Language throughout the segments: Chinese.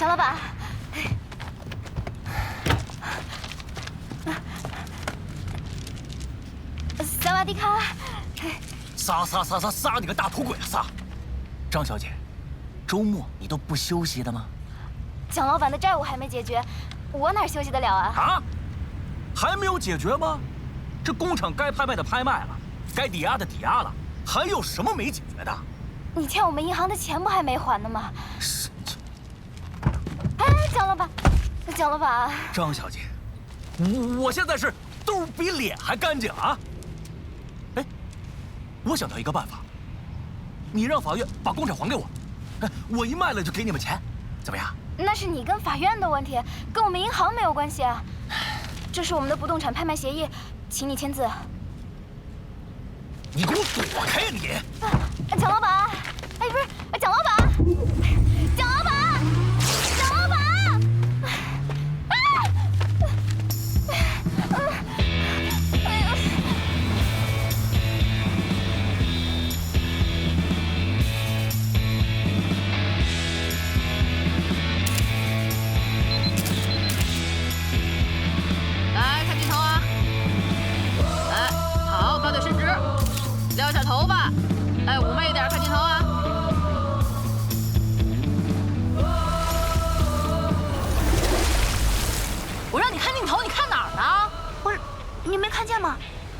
蒋老板，萨瓦迪卡。撒你个大头鬼啊撒！张小姐，周末你都不休息的吗？蒋老板的债务还没解决，我哪休息得了啊？啊？还没有解决吗？这工厂该拍卖的拍卖了，该抵押的抵押了，还有什么没解决的？你欠我们银行的钱不还没还呢吗？是。哎，蒋老板，蒋老板，张小姐，我现在是兜比脸还干净啊！哎，我想到一个办法，你让法院把工厂还给我，我一卖了就给你们钱，怎么样？那是你跟法院的问题，跟我们银行没有关系啊。这是我们的不动产拍卖协议，请你签字。你给我躲开呀你！蒋老板，哎，不是，蒋老板，蒋老板，蒋老板，来看镜头啊！来，好，高腿伸直，撩下头发，哎，妩媚一点，看镜头啊！我让你看镜头，你看哪儿呢？不是，你没看见吗？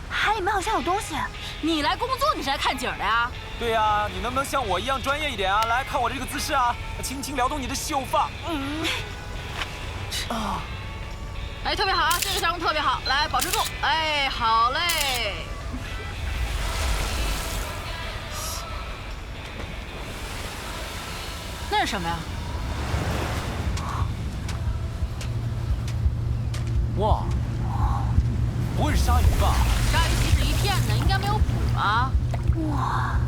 海里面好像有东西。你来工作，你是来看景的呀？对呀，你能不能像我一样专业一点啊？来看我这个姿势啊，轻轻撩动你的秀发。哎，特别好啊，这个项目特别好，来保持住，哎，好嘞。那是什么呀？哇，不会是鲨鱼吧？鲨鱼鳍是一片的，应该没有蹼啊。哇，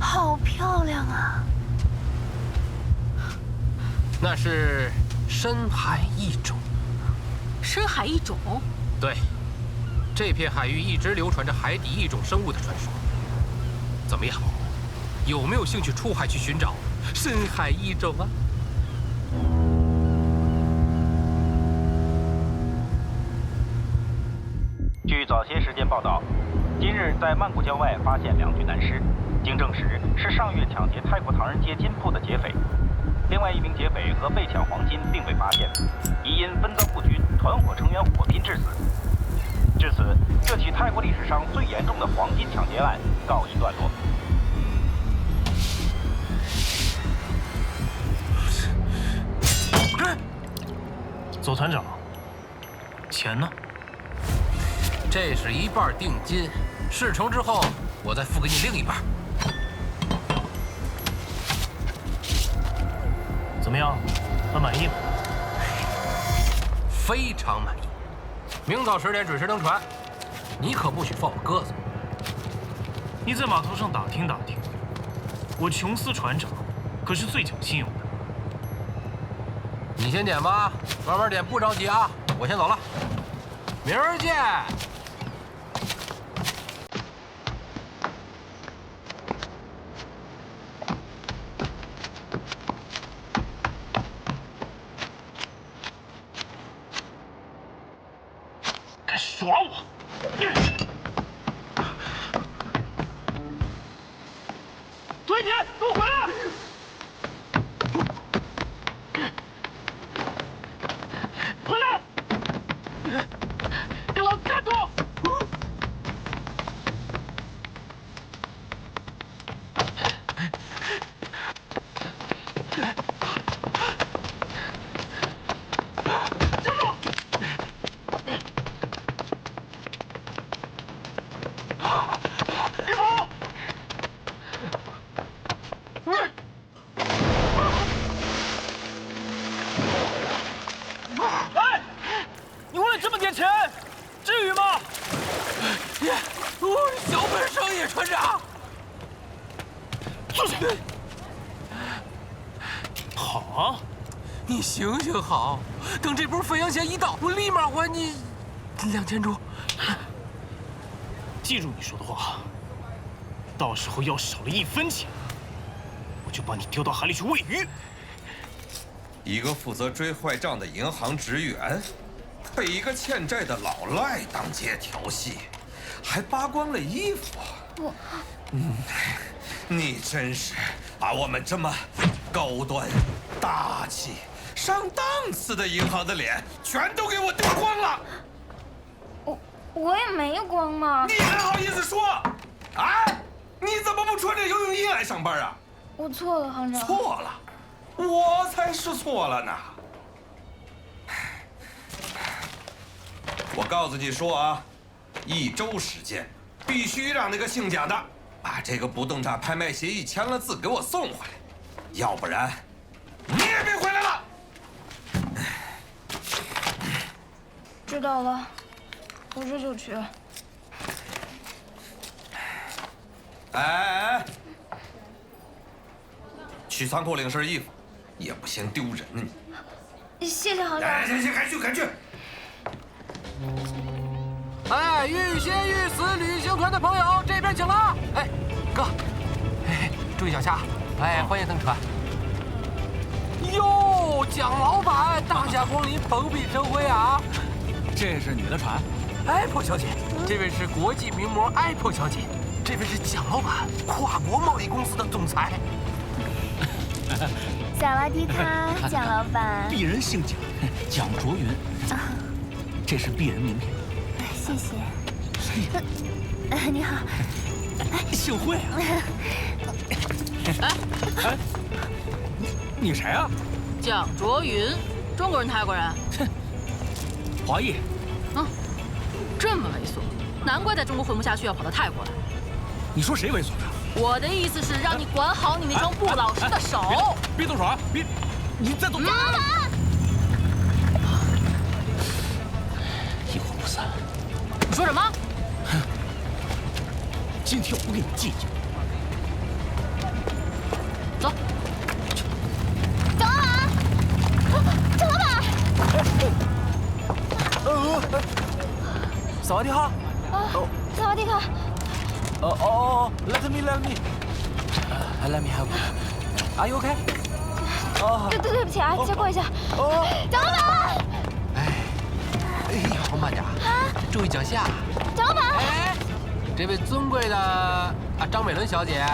好漂亮啊！那是深海异种。深海异种？对，这片海域一直流传着海底异种生物的传说。怎么样，有没有兴趣出海去寻找深海异种啊？据早些时间报道，今日在曼谷郊外发现2具男尸，经证实是上月抢劫泰国唐人街金铺的劫匪。另外1名劫匪和被抢黄金并未发现，疑因分赃不均，团伙成员火拼致死。至此，这起泰国历史上最严重的黄金抢劫案告一段落。左团长，钱呢？这是一半定金，事成之后我再付给你另一半。怎么样，很满意吗？非常满意。明早10点准时登船，你可不许放我鸽子。你在码头上打听打听，我琼斯船长可是最讲信用的。你先点吧，慢慢点，不着急啊。我先走了，明儿见。敢耍我！左一田，给我回来！回来！给老子站住！站住！别跑！哎，你为了这么点钱，至于吗？小本生意，船长。坐下。好啊，你行行好，等这波肥羊钱一到，我立马还你2000铢。记住你说的话，到时候要少了1分钱，我就把你丢到海里去喂鱼。一个负责追坏账的银行职员，被一个欠债的老赖当街调戏，还扒光了衣服。你真是把我们这么高端、大气、上档次的银行的脸全都给我丢光了。我也没光嘛。你还好意思说？啊？你怎么不穿着游泳衣来上班啊？我错了，行长。错了，我才是错了呢。我告诉你说啊，1周时间，必须让那个姓蒋的把这个不动产拍卖协议签了字给我送回来，要不然你也别回来了。知道了，我这就去。哎，去仓库领身衣服，也不嫌丢人呢你。谢谢行长。哎，行，赶去。哎，欲仙欲死旅行团的朋友这边请了。哎，哥，哎，注意脚下。哎，欢迎登船。哟，蒋老板，大驾光临，蓬荜生辉啊！这是你的船？Apple 小姐，这位是国际名模 Apple 小姐，这位是蒋老板，跨国贸易公司的总裁。萨瓦迪卡，蒋老板。鄙人姓蒋，蒋卓云。这是鄙人名片。谢谢。你好。幸会啊。哎，你谁啊？蒋卓云，中国人泰国人？哼，华裔。这么猥琐，难怪在中国混不下去，要跑到泰国来。你说谁猥琐了？我的意思是让你管好你那双不老实的手。别动手啊！别，你再动。一哄不散。你说什么？哼！今天我不跟你计较。走。蒋老板，蒋老板。萨瓦迪卡。萨瓦迪卡。Let me help you. Are you okay? 对不起啊，借过一下。蒋老板。哎呦，慢点啊！注意脚下。蒋老板。哎，这位尊贵的张美伦小姐，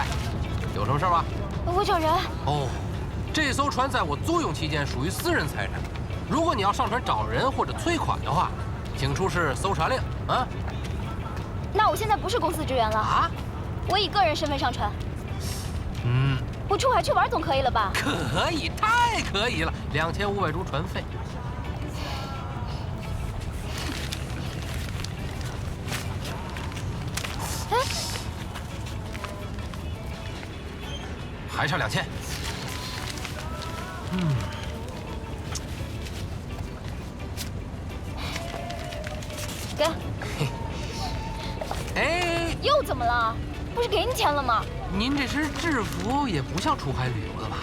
有什么事吗？我找人。哦，这艘船在我租用期间属于私人财产，如果你要上船找人或者催款的话，请出示搜查令啊。那我现在不是公司职员了啊，我以个人身份上船。我出海去玩总可以了吧？可以，太可以了，2500铢船费。哎，还差2000。给。哎，又怎么了？不是给你钱了吗？您这身制服也不像出海旅游的吧？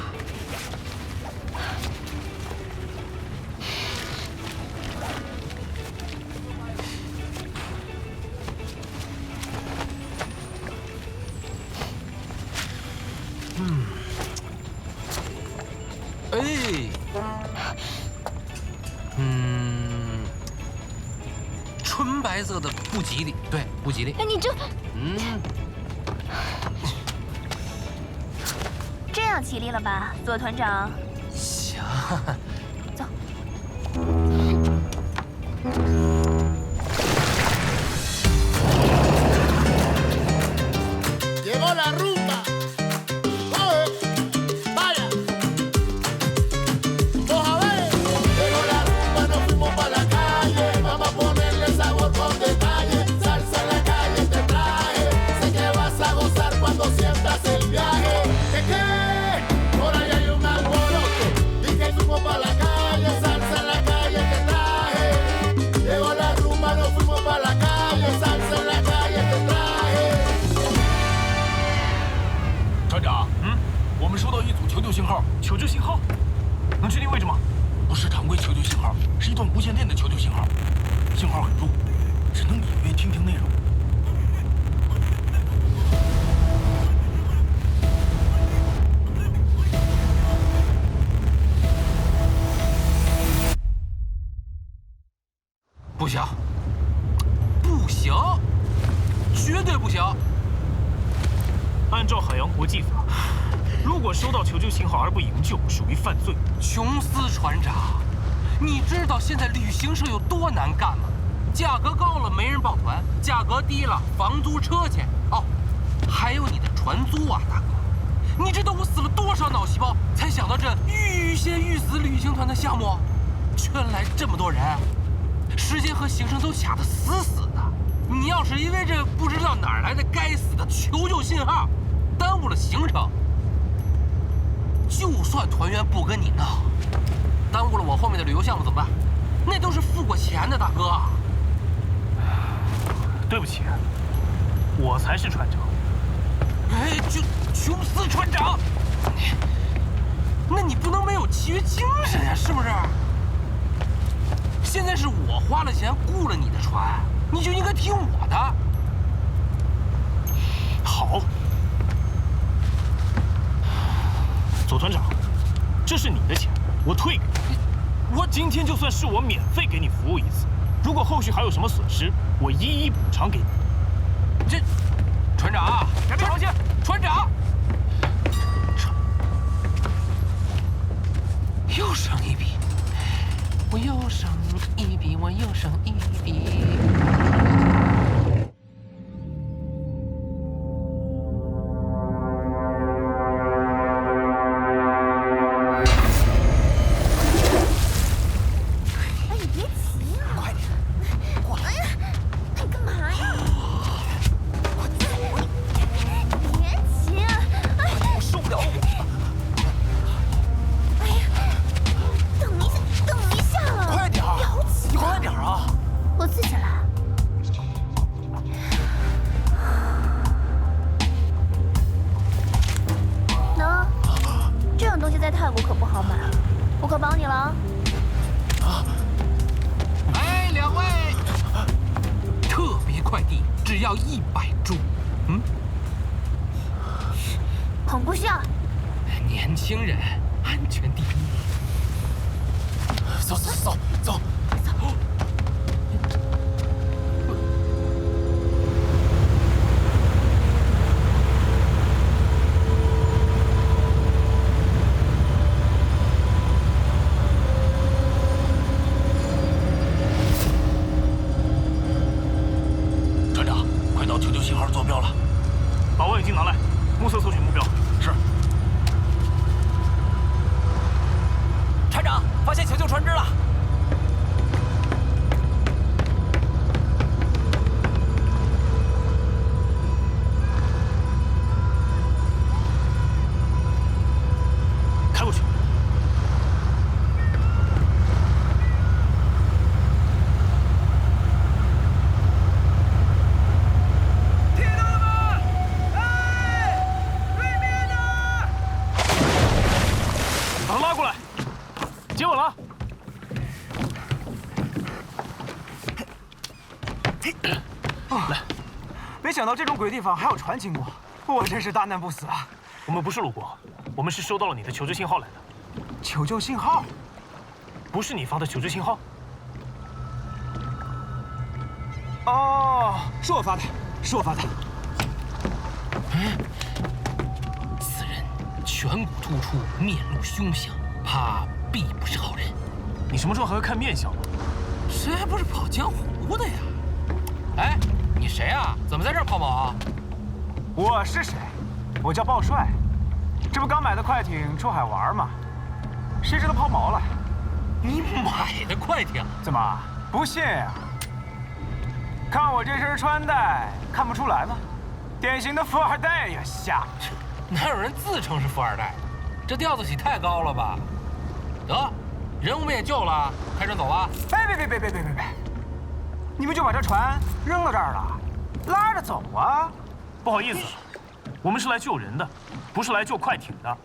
纯白色的不吉利，对，不吉利。哎，你这……这样吉利了吧，左团长？行，走。Llegó la rumba. Vaya. Vamos a ver. Llegó la rumba, nos fuimos para la calle. Vamos a ponerle sabor con detalle. Salsa en la calle te traje. Sé que vas a gozar cuando sientas el viaje. ¿Qué? Por ahí hay un alboroto. Dije fuimos para la calle. Salsa en la calle te traje. Llegó la rumba, nos fuimos para la calle. Salsa en la calle te traje. 船长，我们收到一组求救信号。求救信号？能确定位置吗？不是常规求救信号，是一段无线电的求救信号，信号很弱，只能隐约听内容。行，不行，绝对不行！按照海洋国际法，如果收到求救信号而不营救，属于犯罪。琼斯船长，你知道现在旅行社有多难干吗？价格高了没人报团，价格低了房租车钱。哦，还有你的船租啊，大哥！你知道我死了多少脑细胞才想到这欲仙欲死旅行团的项目？圈来这么多人，时间和行程都卡得死死的。你要是因为这不知道哪儿来的该死的求救信号，耽误了行程，就算团员不跟你闹，耽误了我后面的旅游项目怎么办？那都是付过钱的，大哥。对不起，我才是船长。哎，琼斯船长，那你不能没有契约精神呀，是不是？现在是我花了钱雇了你的船，你就应该听我的。好，左团长，这是你的钱，我退给你。我今天就算是我免费给你服务一次，如果后续还有什么损失，我一一补偿给你。这，船长，改变航线，船长，又省一笔，我又省一笔，我又省一笔。没想到这种鬼地方还有船经过，我真是大难不死啊！我们不是路过，我们是收到了你的求救信号来的。求救信号？不是你发的求救信号？哦，是我发的，是我发的。此人颧骨突出，面露凶相，怕必不是好人。你什么时候还会看面相了？谁还不是跑江湖的呀？哎，你谁啊？怎么在这儿抛锚啊？我是谁？我叫鲍帅，这不刚买的快艇出海玩吗？谁知道抛锚了？你买的快艇？怎么不信呀？看我这身穿戴，看不出来吗？典型的富二代呀，瞎！哪有人自称是富二代？这调子起太高了吧？得，人我们也救了，开船走吧。哎，别！你们就把这船扔到这儿了，拉着走啊！不好意思，我们是来救人的，不是来救快艇的。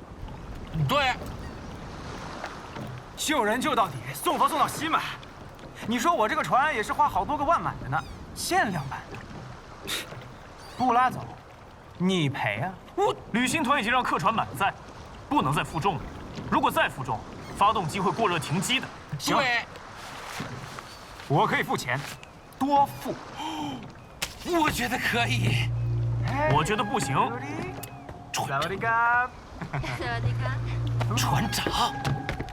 对，救人救到底，送佛送到西嘛。你说我这个船也是花好多个万买的呢，限量版的。不拉走，你赔啊！旅行团已经让客船满载，不能再负重了。如果再负重，发动机会过热停机的。对。我可以付钱，多付。我觉得可以。我觉得不行。萨瓦迪卡。船长，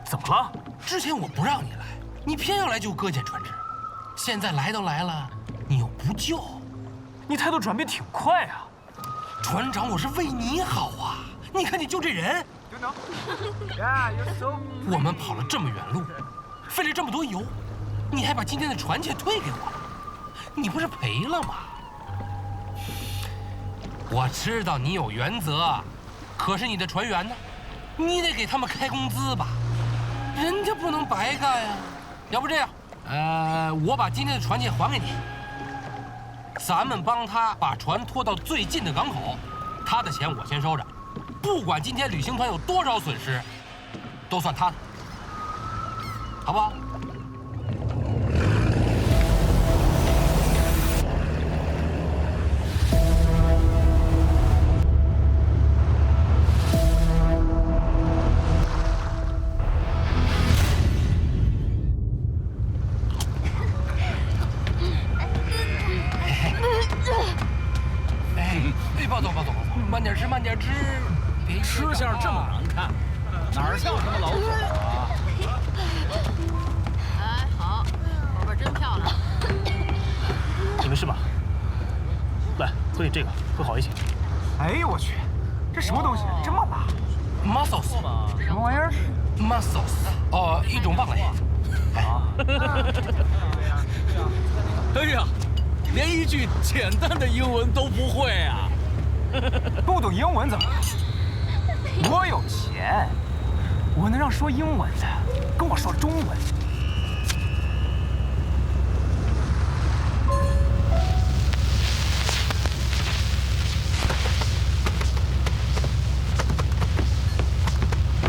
怎么了？之前我不让你来，你偏要来救搁浅船只，现在来都来了，你又不救，你态度转变挺快啊。船长，我是为你好啊！你看你就这人。我们跑了这么远路，费了这么多油，你还把今天的船钱退给我，你不是赔了吗？我知道你有原则，可是你的船员呢？你得给他们开工资吧，人家不能白干呀。要不这样，我把今天的船钱还给你，咱们帮他把船拖到最近的港口，他的钱我先收着，不管今天旅行团有多少损失，都算他的，好不好？慢点吃，慢点吃，别吃相这么难看，哪像什么老总啊？哎，好，口味真漂亮。你没事吧？来，喝点这个，会好一些。哎呦我去，这什么东西这么辣 ？Mussels， 什么玩意儿 ？Mussels， 哦，一种蚌类。啊！哎呀，连一句简单的英文都不会啊！不懂英文怎么办？我有钱，我能让说英文的跟我说中文。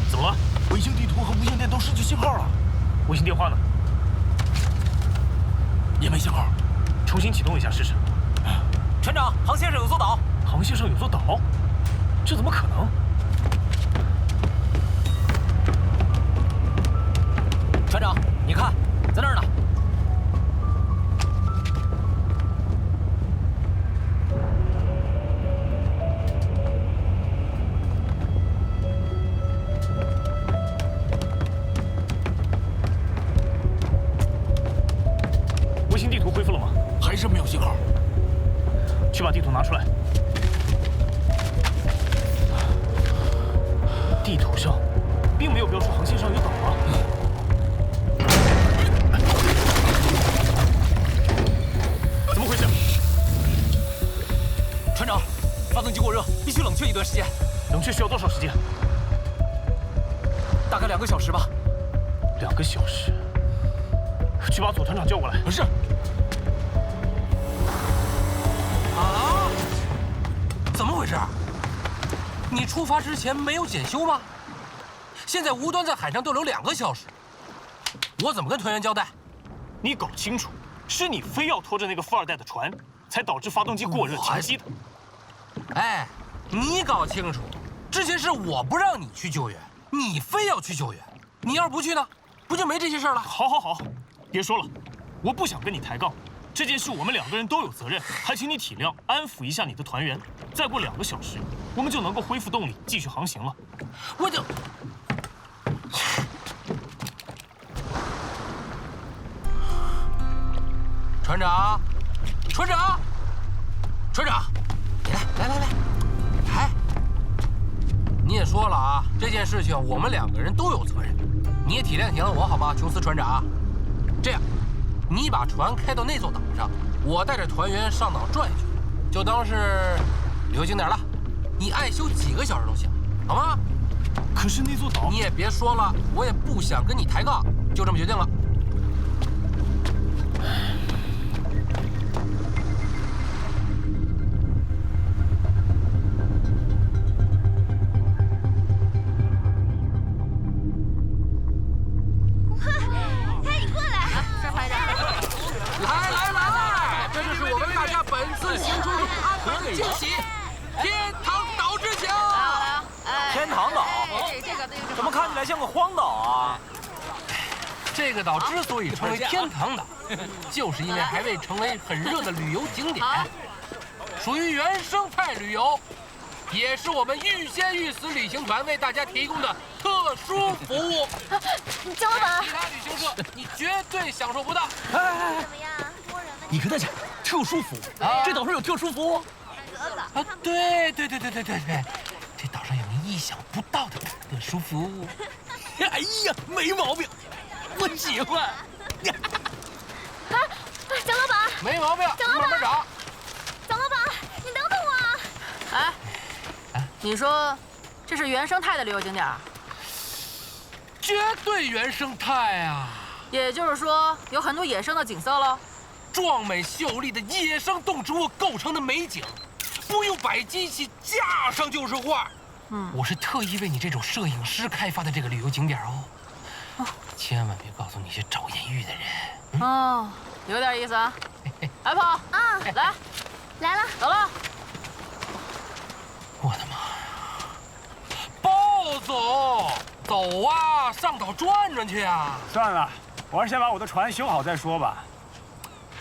怎么了？卫星地图和无线电都失去信号了。卫星电话呢？也没信号。重新启动一下试试。船长，航线上有座岛。航线上有座岛？这怎么可能？船长，你看，在那儿呢。卫星地图恢复了吗？还是没有信号。去把地图拿出来。地图上并没有标出航线上有岛啊！怎么回事？船长，发动机过热，必须冷却一段时间。冷却需要多少时间？大概2个小时吧。2个小时。去把左团长叫过来。是。啊？怎么回事？你出发之前没有检修吗？现在无端在海上逗留2个小时，我怎么跟团员交代？你搞清楚，是你非要拖着那个富二代的船，才导致发动机过热停机的。哎，你搞清楚，之前是我不让你去救援，你非要去救援。你要是不去呢，不就没这些事儿了？好，好，好，别说了，我不想跟你抬杠。这件事我们2个人都有责任，还请你体谅，安抚一下你的团员。再过2个小时，我们就能够恢复动力，继续航行了。我就，船长，船长，船长，你来，来，你也说了啊，这件事情我们2个人都有责任，你也体谅我好吗，琼斯船长？这样。你把船开到那座岛上，我带着团员上岛转一圈，就当是旅游景点了。你爱修几个小时都行，好吗？可是那座岛……你也别说了，我也不想跟你抬杠，就这么决定了。惊喜！天堂岛之行！天堂岛？怎么看起来像个荒岛啊？这个岛之所以称为天堂岛，就是因为还未成为很热的旅游景点，属于原生态旅游，也是我们欲仙欲死旅行团为大家提供的特殊服务。江老板，其他旅行社你绝对享受不到。怎么样？你跟他讲，特殊服务，这岛上有特殊服务。啊，对，这岛上有您意想不到的特殊服务。哎呀，没毛病，我喜欢。江老板，没毛病，慢慢找。江老板，你等等我。哎，你说这是原生态的旅游景点？绝对原生态啊！也就是说，有很多野生的景色喽。壮美秀丽的野生动植物构成的美景，不用摆机器，架上就是画。我是特意为你这种摄影师开发的这个旅游景点哦。千万别告诉那些找艳遇的人。哦，有点意思啊。Apple 啊，来了，走了。我的妈呀！鲍总，走啊，上岛转转去啊！算了，我还是先把我的船修好再说吧。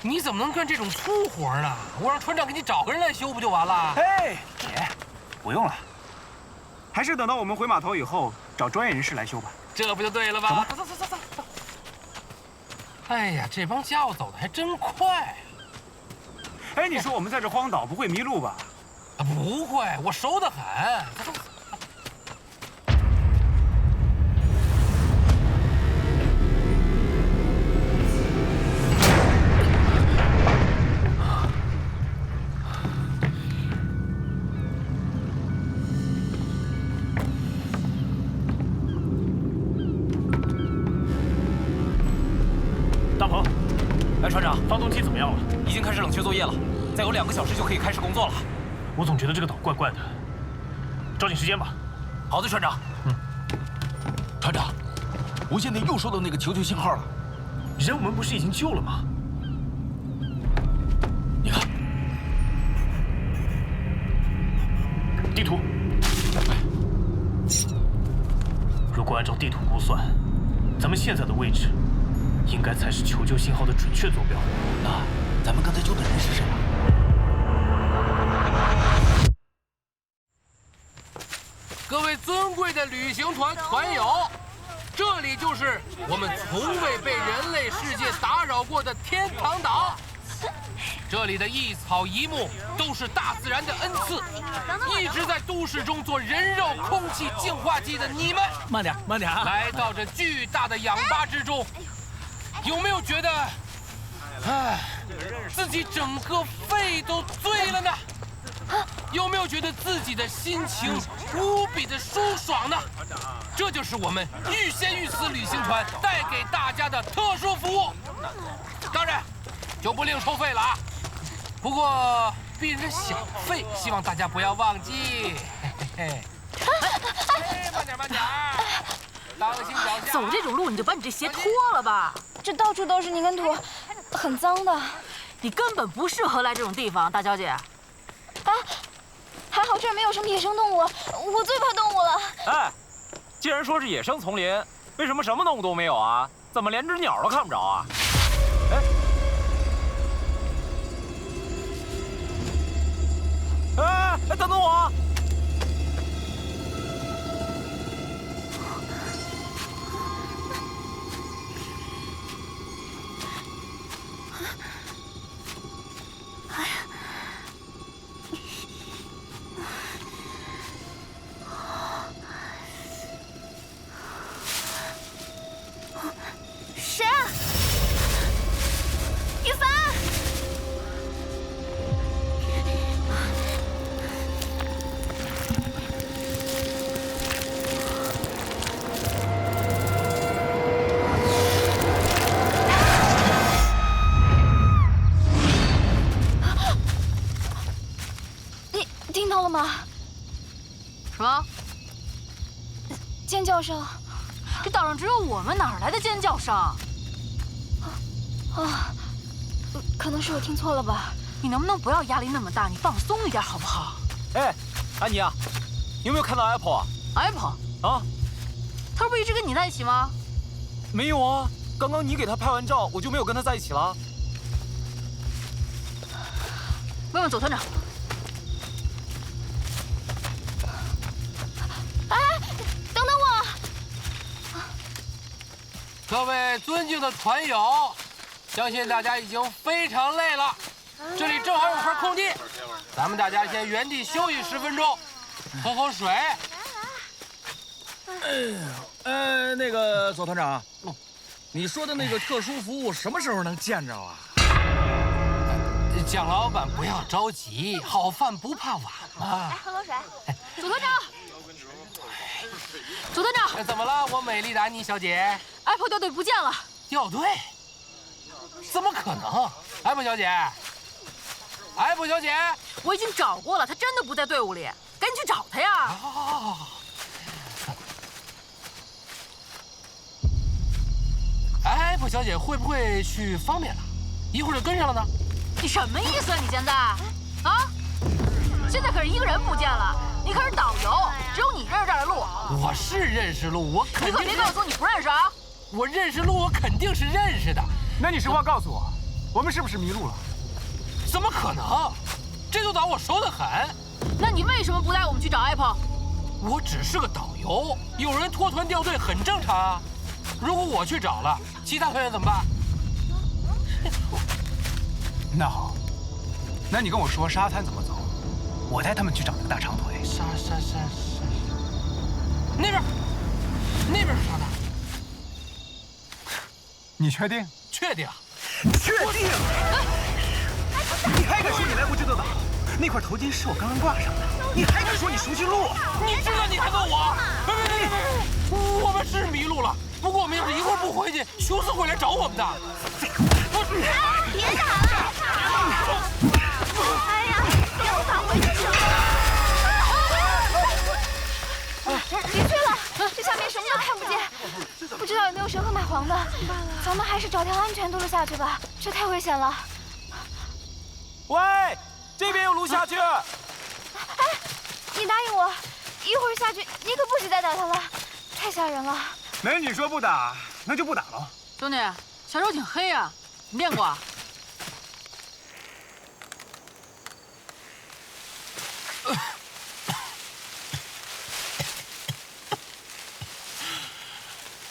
你怎么能干这种粗活呢？我让船长给你找个人来修不就完了？嘿，姐，不用了，还是等到我们回码头以后找专业人士来修吧。这不就对了吗？走。哎呀，这帮家伙走的还真快。哎，你说我们在这荒岛不会迷路吧？不会，我熟得很。走。大鹏，哎，船长，发动机怎么样了？已经开始冷却作业了，再有2个小时就可以开始工作了。我总觉得这个岛怪怪的，抓紧时间吧。好的，船长。船长，无线电又收到那个求救信号了。人我们不是已经救了吗？你看，地图。如果按照地图估算，咱们现在的位置，应该才是求救信号的准确坐标。那咱们刚才救的人是谁啊？各位尊贵的旅行团团友，这里就是我们从未被人类世界打扰过的天堂岛。这里的一草一木都是大自然的恩赐。一直在都市中做人肉空气净化机的你们，慢点啊！来到这巨大的氧吧之中，有没有觉得，自己整个肺都醉了呢？有没有觉得自己的心情无比的舒爽呢？这就是我们欲仙欲死旅行团带给大家的特殊服务。当然，就不另收费了啊。不过避着小费，希望大家不要忘记。慢点，当心脚下。走这种路你就把你这鞋脱了吧，这到处都是泥跟土，很脏的。你根本不适合来这种地方，大小姐。还好这儿没有什么野生动物，我最怕动物了。哎，既然说是野生丛林，为什么什么动物都没有啊？怎么连只鸟都看不着啊？哎，等等我！谁啊？雨凡！你听到了吗？什么？尖叫声！这岛上只有我们，哪来的尖叫声？可能是我听错了吧。你能不能不要压力那么大？你放松一点好不好？哎，安妮啊，你有没有看到 Apple 啊 ？Apple 啊，他不一直跟你在一起吗？没有啊，刚刚你给他拍完照，我就没有跟他在一起了。问问左团长。哎，等等我！各位尊敬的团友，相信大家已经非常累了，这里正好有块空地，咱们大家先原地休息10分钟，喝口水。那个左团长，你说的那个特殊服务什么时候能见着啊？蒋老板不要着急，好饭不怕晚嘛。来，喝口水。左团长，左团长，怎么了，我美丽的安妮小姐？Apple 掉队不见了。掉队？怎么可能 ？Apple 小姐 ，Apple 小姐，我已经找过了，她真的不在队伍里，赶紧去找她呀！哦。Apple 小姐会不会去方便了？一会儿就跟上了呢？你什么意思啊？你现在啊？现在可是一个人不见了，你可是导游，只有你认识这儿的路。我是认识路，我肯定。你可别跟我说你不认识啊！我认识路，我肯定是认识的。那你实话告诉我，我们是不是迷路了？怎么可能？这座岛我熟得很。那你为什么不带我们去找 Apple？ 我只是个导游，有人脱团掉队很正常啊。如果我去找了，其他团员怎么办？那好，那你跟我说沙滩怎么走，我带他们去找那个大长腿。沙，那边是沙滩。你确定？确定。确定。你还敢说你来过这座岛？那块头巾是我刚刚挂上的。你还敢说你熟悉路？你知道你还问我？别！我们是迷路了。不过我们要是一会儿不回去，琼斯会来找我们的。别打了！哎呀，无法回去了。别去了，这下面什么都看不见，不知道有没有蛇和蚂蟥的。咱们还是找条安全路下去吧，这太危险了。喂，这边有路下去。哎，你答应我，一会儿下去，你可不许再打他了，太吓人了。美女说不打，那就不打了。兄弟，小手挺黑啊，你练过啊？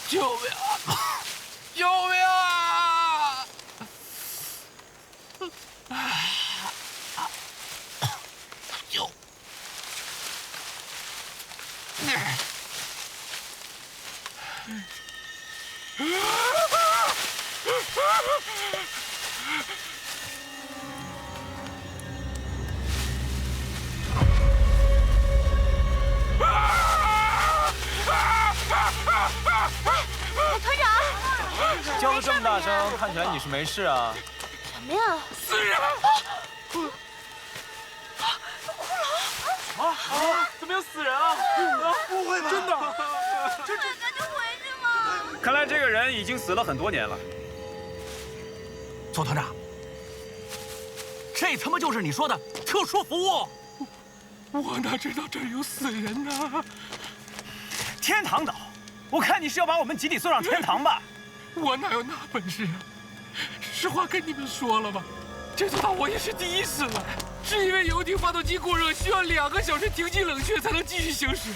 救命啊！救命啊！救！团长，叫得这么大声，看起来你是没事啊？什么呀？死人！怎么有死人啊？不会吧？真的？赶紧回去嘛！看来这个人已经死了很多年了。左团长，这他妈就是你说的特殊服务。我哪知道这儿有死人呢？天堂岛，我看你是要把我们集体送上天堂吧？我哪有那本事啊？实话跟你们说了吧，这座岛我也是第一次来，是因为游艇发动机过热，需要2个小时停机冷却才能继续行驶。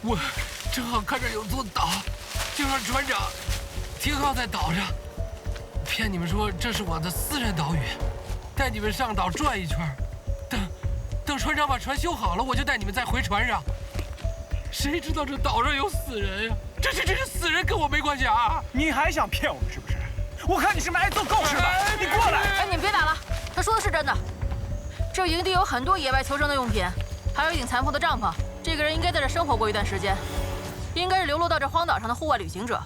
我正好看着有座岛，就让船长停靠在岛上，骗你们说这是我的私人岛屿，带你们上岛转一圈，等船长把船修好了，我就带你们再回船上。谁知道这岛上有死人呀？这是死人跟我没关系啊！你还想骗我们是不是？我看你是埋来做狗屎的！你过来！哎，你们别打了，他说的是真的。这营地有很多野外求生的用品，还有一顶残破的帐篷。这个人应该在这生活过一段时间，应该是流落到这荒岛上的户外旅行者，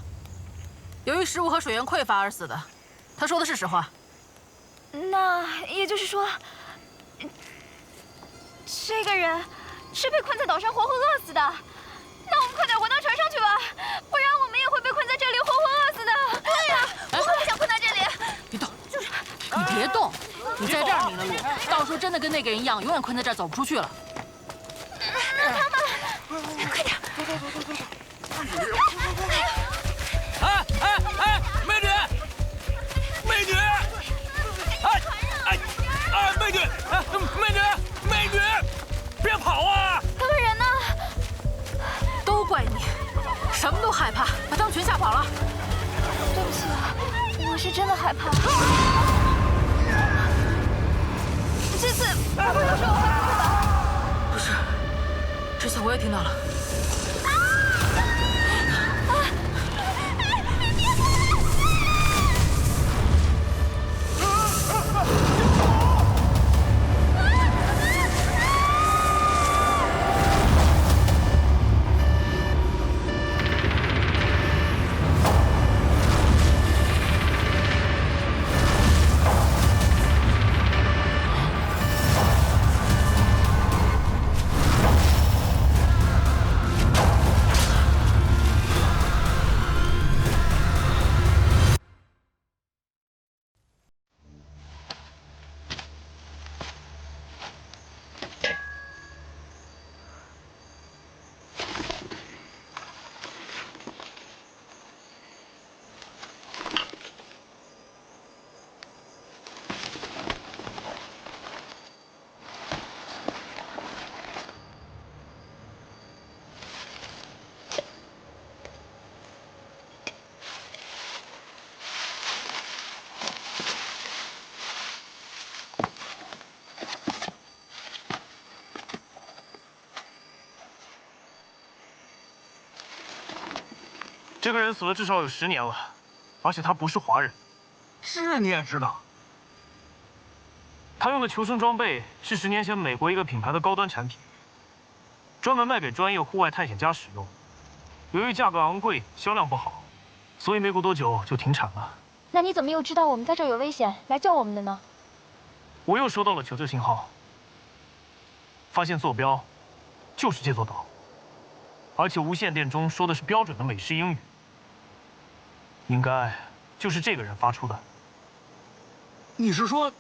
由于食物和水源匮乏而死的。他说的是实话。那也就是说，这个人是被困在岛上活活饿死的。那我们快点回到船上去吧，不然我们也会被困在这里活活饿死的。对呀，我可不想困在这里。别动，你别动，你在这儿迷了路，到时候真的跟那个人一样，永远困在这儿走不出去了。那他们，快点！啊！是真的害怕。这次不会又是我害怕吧？不是，之前我也听到了。这个人死了至少有10年了，而且他不是华人。是你也知道。他用的求生装备是10年前美国一个品牌的高端产品，专门卖给专业户外探险家使用。由于价格昂贵，销量不好，所以没过多久就停产了。那你怎么又知道我们在这有危险，来救我们的呢？我又收到了求救信号，发现坐标就是这座岛，而且无线电中说的是标准的美式英语。应该就是这个人发出的。你是说，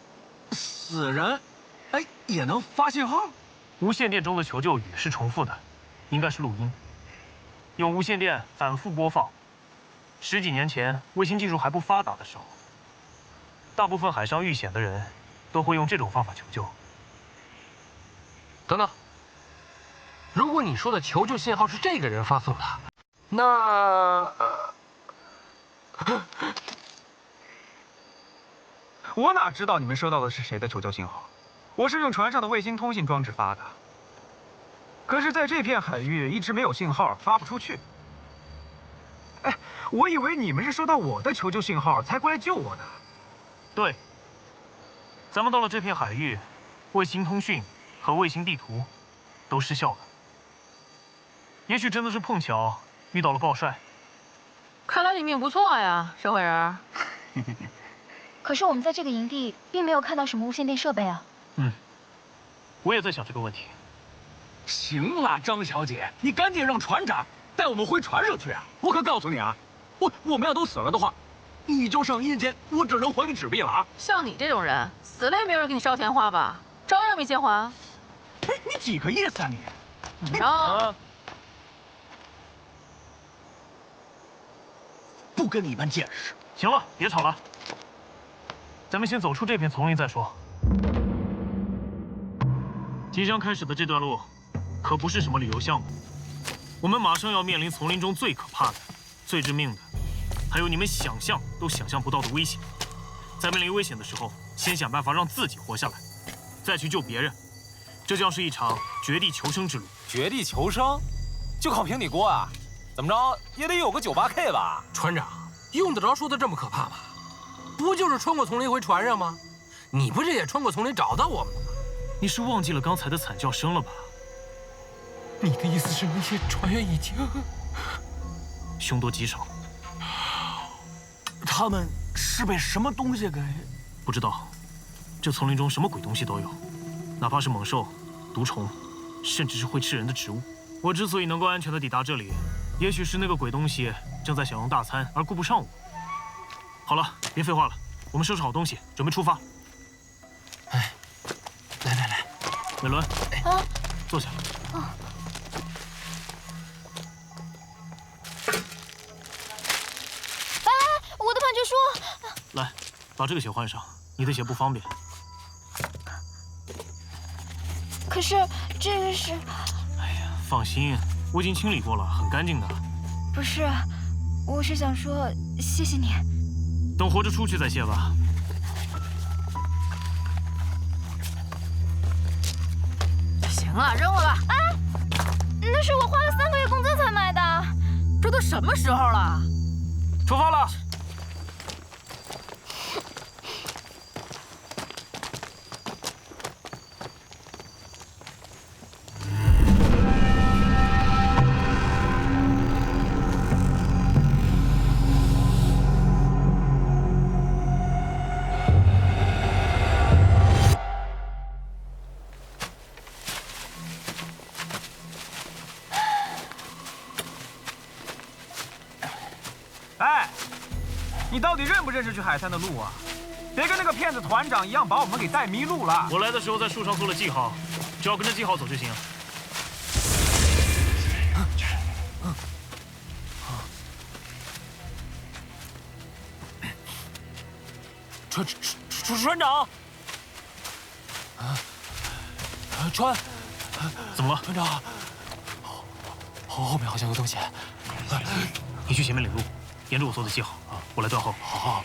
死人，哎，也能发信号？无线电中的求救语是重复的，应该是录音。用无线电反复播放。10几年前卫星技术还不发达的时候，大部分海上遇险的人都会用这种方法求救。等等，如果你说的求救信号是这个人发送的，那我哪知道你们收到的是谁的求救信号？我是用船上的卫星通信装置发的。可是，在这片海域一直没有信号，发不出去。哎，我以为你们是收到我的求救信号才过来救我的。对，咱们到了这片海域，卫星通讯和卫星地图都失效了。也许真的是碰巧遇到了暴晒。看来你命不错呀，社会人。可是我们在这个营地并没有看到什么无线电设备啊。我也在想这个问题。行了，张小姐，你赶紧让船长带我们回船上去啊！我可告诉你啊，我们要都死了的话，你就上阴间，我只能还你纸币了啊！像你这种人，死了也没有人给你烧钱花吧？照样没钱还。哎，你几个意思啊你？不跟你一般见识。行了，别吵了，咱们先走出这片丛林再说。即将开始的这段路，可不是什么旅游项目。我们马上要面临丛林中最可怕的、最致命的，还有你们想象都想象不到的危险。在面临危险的时候，先想办法让自己活下来，再去救别人。这将是一场绝地求生之路。绝地求生，就靠平底锅啊？怎么着也得有个98K 吧？船长，用得着说的这么可怕吗？不就是穿过丛林回船上吗？你不是也穿过丛林找到我们的吗？你是忘记了刚才的惨叫声了吧？你的意思是那些船员已经凶多吉少。他们是被什么东西给……不知道。这丛林中什么鬼东西都有，哪怕是猛兽、毒虫，甚至是会吃人的植物。我之所以能够安全地抵达这里，也许是那个鬼东西正在享用大餐而顾不上我。好了，别废话了，我们收拾好东西，准备出发。哎，来，美伦，坐下。我的判决书。来，把这个鞋换上，你的鞋不方便。可是这个是……哎呀，放心，我已经清理过了，很干净的。不是，我是想说谢谢你。等活着出去再谢吧。行了，扔了吧。啊，那是我花了3个月工资才买的。这都什么时候了？出发了。哎，你到底认不认识去海滩的路啊？别跟那个骗子团长一样把我们给带迷路了。我来的时候在树上做了记号，只要跟着记号走就行。船长，船，怎么了？船长，后面好像有东西。你去前面领路，沿着我做的记号，我来断后。好。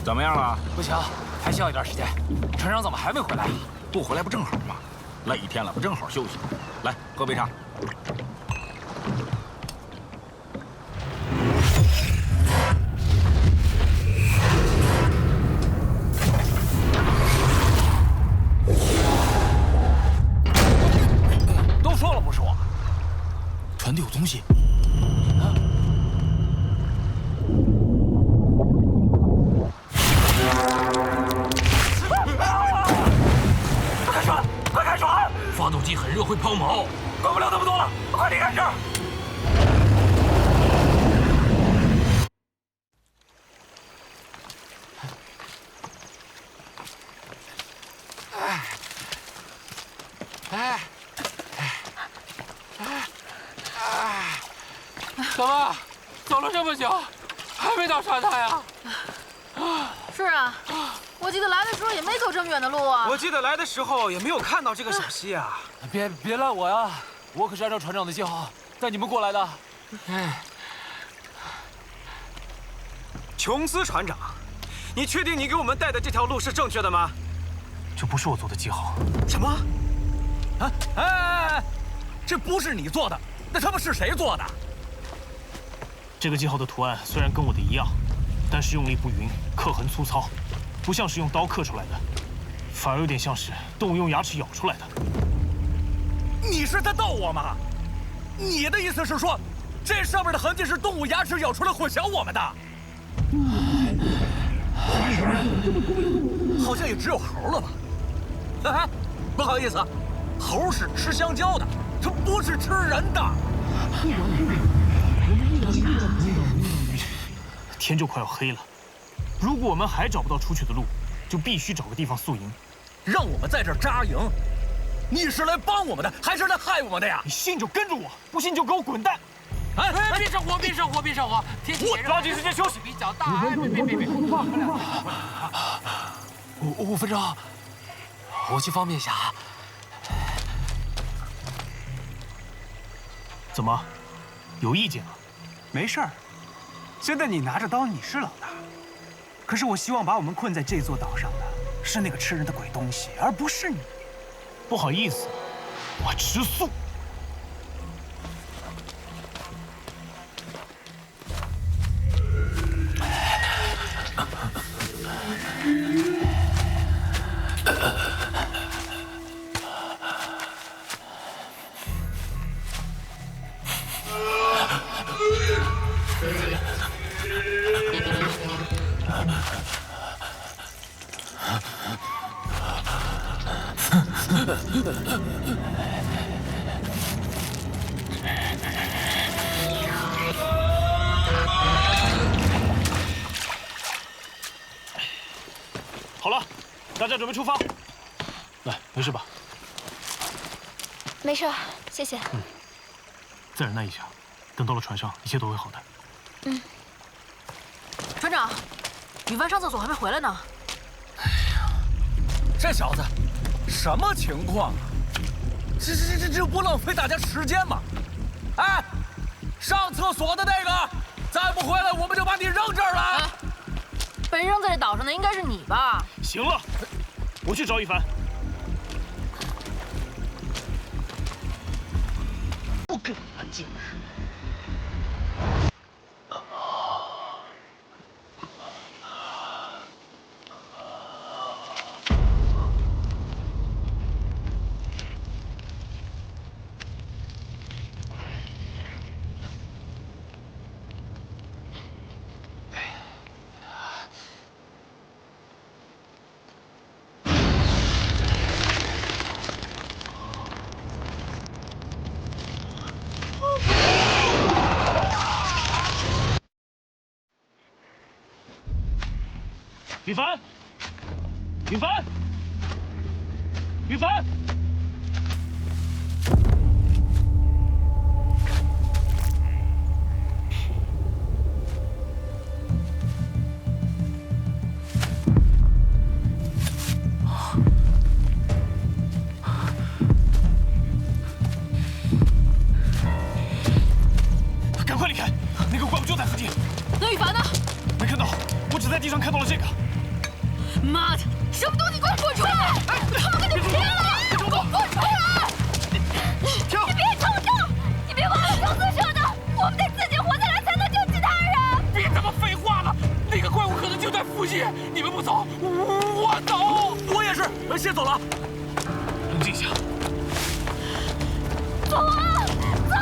怎么样了？不行，还需要一段时间。船长怎么还没回来啊？不回来不正好吗？累一天了，不正好休息？来，喝杯茶。都说了不是我，船底有东西。发动机很热，会抛锚，管不了那么多了，快离开这儿！怎么走了这么久，还没到沙滩呀？是啊，我记得来的时候也没走这么远的路啊。我记得来的时候也没有看到这个小溪啊。别赖我呀，我可是按照船长的记号带你们过来的。琼斯船长，你确定你给我们带的这条路是正确的吗？这不是我做的记号。什么？啊！哎，这不是你做的，那他们是谁做的？这个记号的图案虽然跟我的一样，但是用力不匀，刻痕粗糙，不像是用刀刻出来的，反而有点像是动物用牙齿咬出来的。你是在逗我吗？你的意思是说，这上面的痕迹是动物牙齿咬出来混淆我们的？好像也只有猴了吧？哎，不好意思，猴是吃香蕉的，它不是吃人的。天就快要黑了，如果我们还找不到出去的路，就必须找个地方宿营，让我们在这儿扎营。你是来帮我们的，还是来害我们的呀？你信就跟着我，不信就给我滚蛋！哎，别上火，别上火，别上火！天气炎热，抓紧时间休息。比较大，哎，别5分钟，我去方便一下。怎么，有意见啊？没事儿，现在你拿着刀，你是老大。可是我希望把我们困在这座岛上的是那个吃人的鬼东西，而不是你。不好意思，我吃素。好了，大家准备出发。来，没事吧？没事，谢谢。再忍耐一下，等到了船上，一切都会好的。嗯。船长，雨帆上厕所还没回来呢。这小子什么情况啊？这不浪费大家时间吗？哎，上厕所的那个，再不回来我们就把你扔这儿了。被扔在这岛上的应该是你吧？行了，我去找一凡。不跟我进。羽凡，羽凡，羽凡！赶快离开！那个怪物就在附近。那羽凡呢？没看到，我只在地上看到了这个。妈的，什么东西，给我滚出来！他们跟你拼了！给我滚出来！你别冲动，你别忘了救死舍的，我们得自己活下来才能救其他人。别他妈废话了，那个怪物可能就在附近，你们不走，我走。我也是，先走了。冷静一下。走啊，走！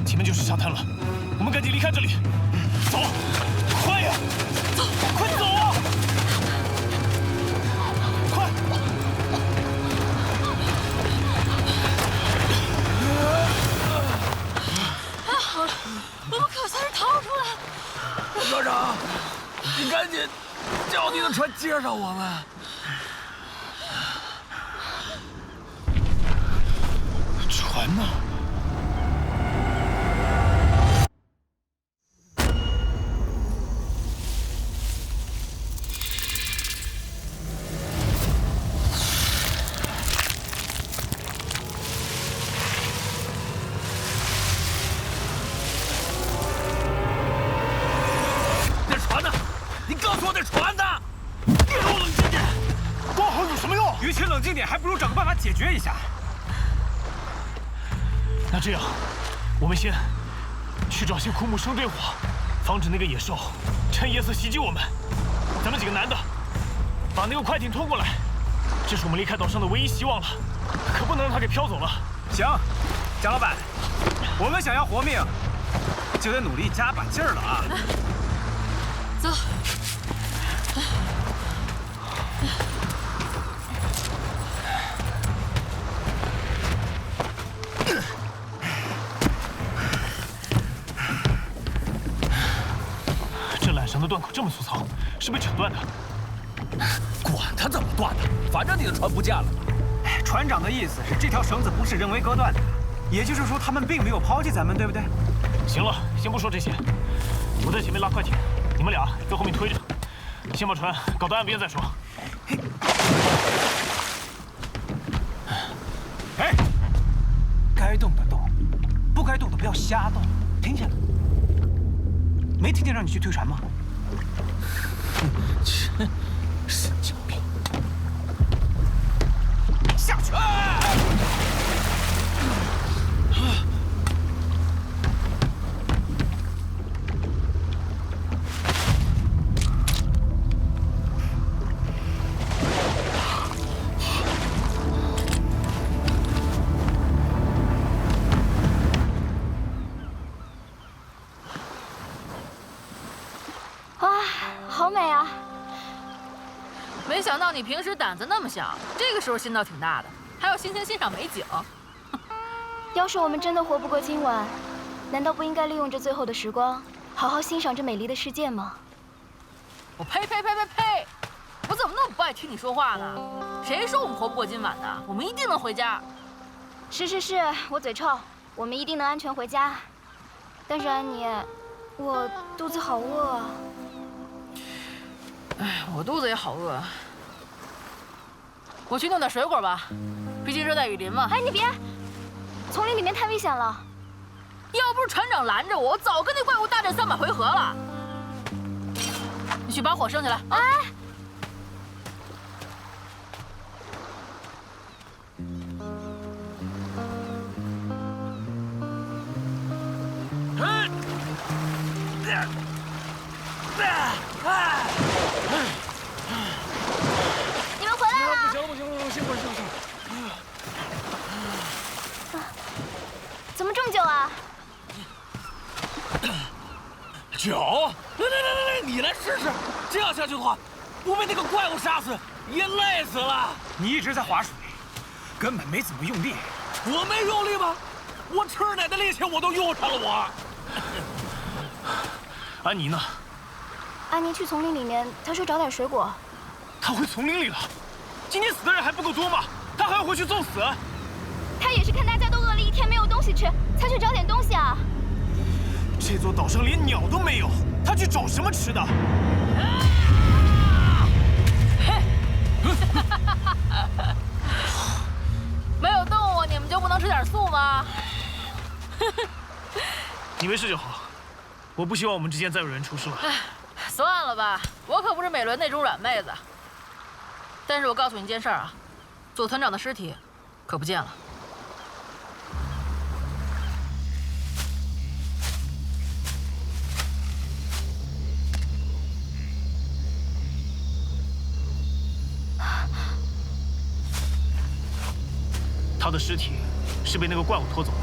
前面就是沙滩了，我们赶紧离开这里。走，快呀！走，快走啊！快！好了，我们可算是逃出来了。船长，你赶紧叫你的船接上我们。船呢？那船呢？你告诉我那船呢？别给我冷静点！光好有什么用？与其冷静点，还不如找个办法解决一下。那这样，我们先去找些枯木生堆火，防止那个野兽趁夜色袭击我们。咱们几个男的把那个快艇拖过来，这是我们离开岛上的唯一希望了，可不能让它给飘走了。行，蒋老板，我们想要活命，就得努力加把劲儿了啊！走。这缆绳的断口这么粗糙，是被扯断的。管它怎么断的，反正你的船不见了。船长的意思是这条绳子不是人为割断的，也就是说他们并没有抛弃咱们，对不对？行了，先不说这些，我在前面拉快艇，你们俩在后面推着，先把船搞到岸边再说。哎，该动的动，不该动的不要瞎动，听见了？没听见让你去推船吗？神经病！下去！没想到你平时胆子那么小，这个时候心倒挺大的，还要心情欣赏美景。要是我们真的活不过今晚，难道不应该利用这最后的时光，好好欣赏这美丽的世界吗？我呸！我怎么那么不爱听你说话呢？谁说我们活不过今晚的？我们一定能回家。是，我嘴臭，我们一定能安全回家。但是安妮，我肚子好饿啊。哎，我肚子也好饿。我去弄点水果吧，毕竟热带雨林嘛。哎，你别，丛林里面太危险了。要不是船长拦着我，我早跟那怪物大战300回合了。你去把火升起来。哎。你们回来了！不行，歇会儿。怎么这么久啊？脚，来，你来试试。这样下去的话，不被那个怪物杀死也累死了。你一直在划水，根本没怎么用力。我没用力吗？我吃奶的力气我都用上了我。安妮呢？安妮去丛林里面，她说找点水果。她回丛林里了？今天死的人还不够多吗？她还要回去送死？她也是看大家都饿了一天没有东西吃，才去找点东西啊。这座岛上连鸟都没有，她去找什么吃的？没有动物，你们就不能吃点素吗？你没事就好，我不希望我们之间再有人出事了。算了吧，我可不是美伦那种软妹子。但是我告诉你一件事啊，佐团长的尸体可不见了。他的尸体是被那个怪物拖走的，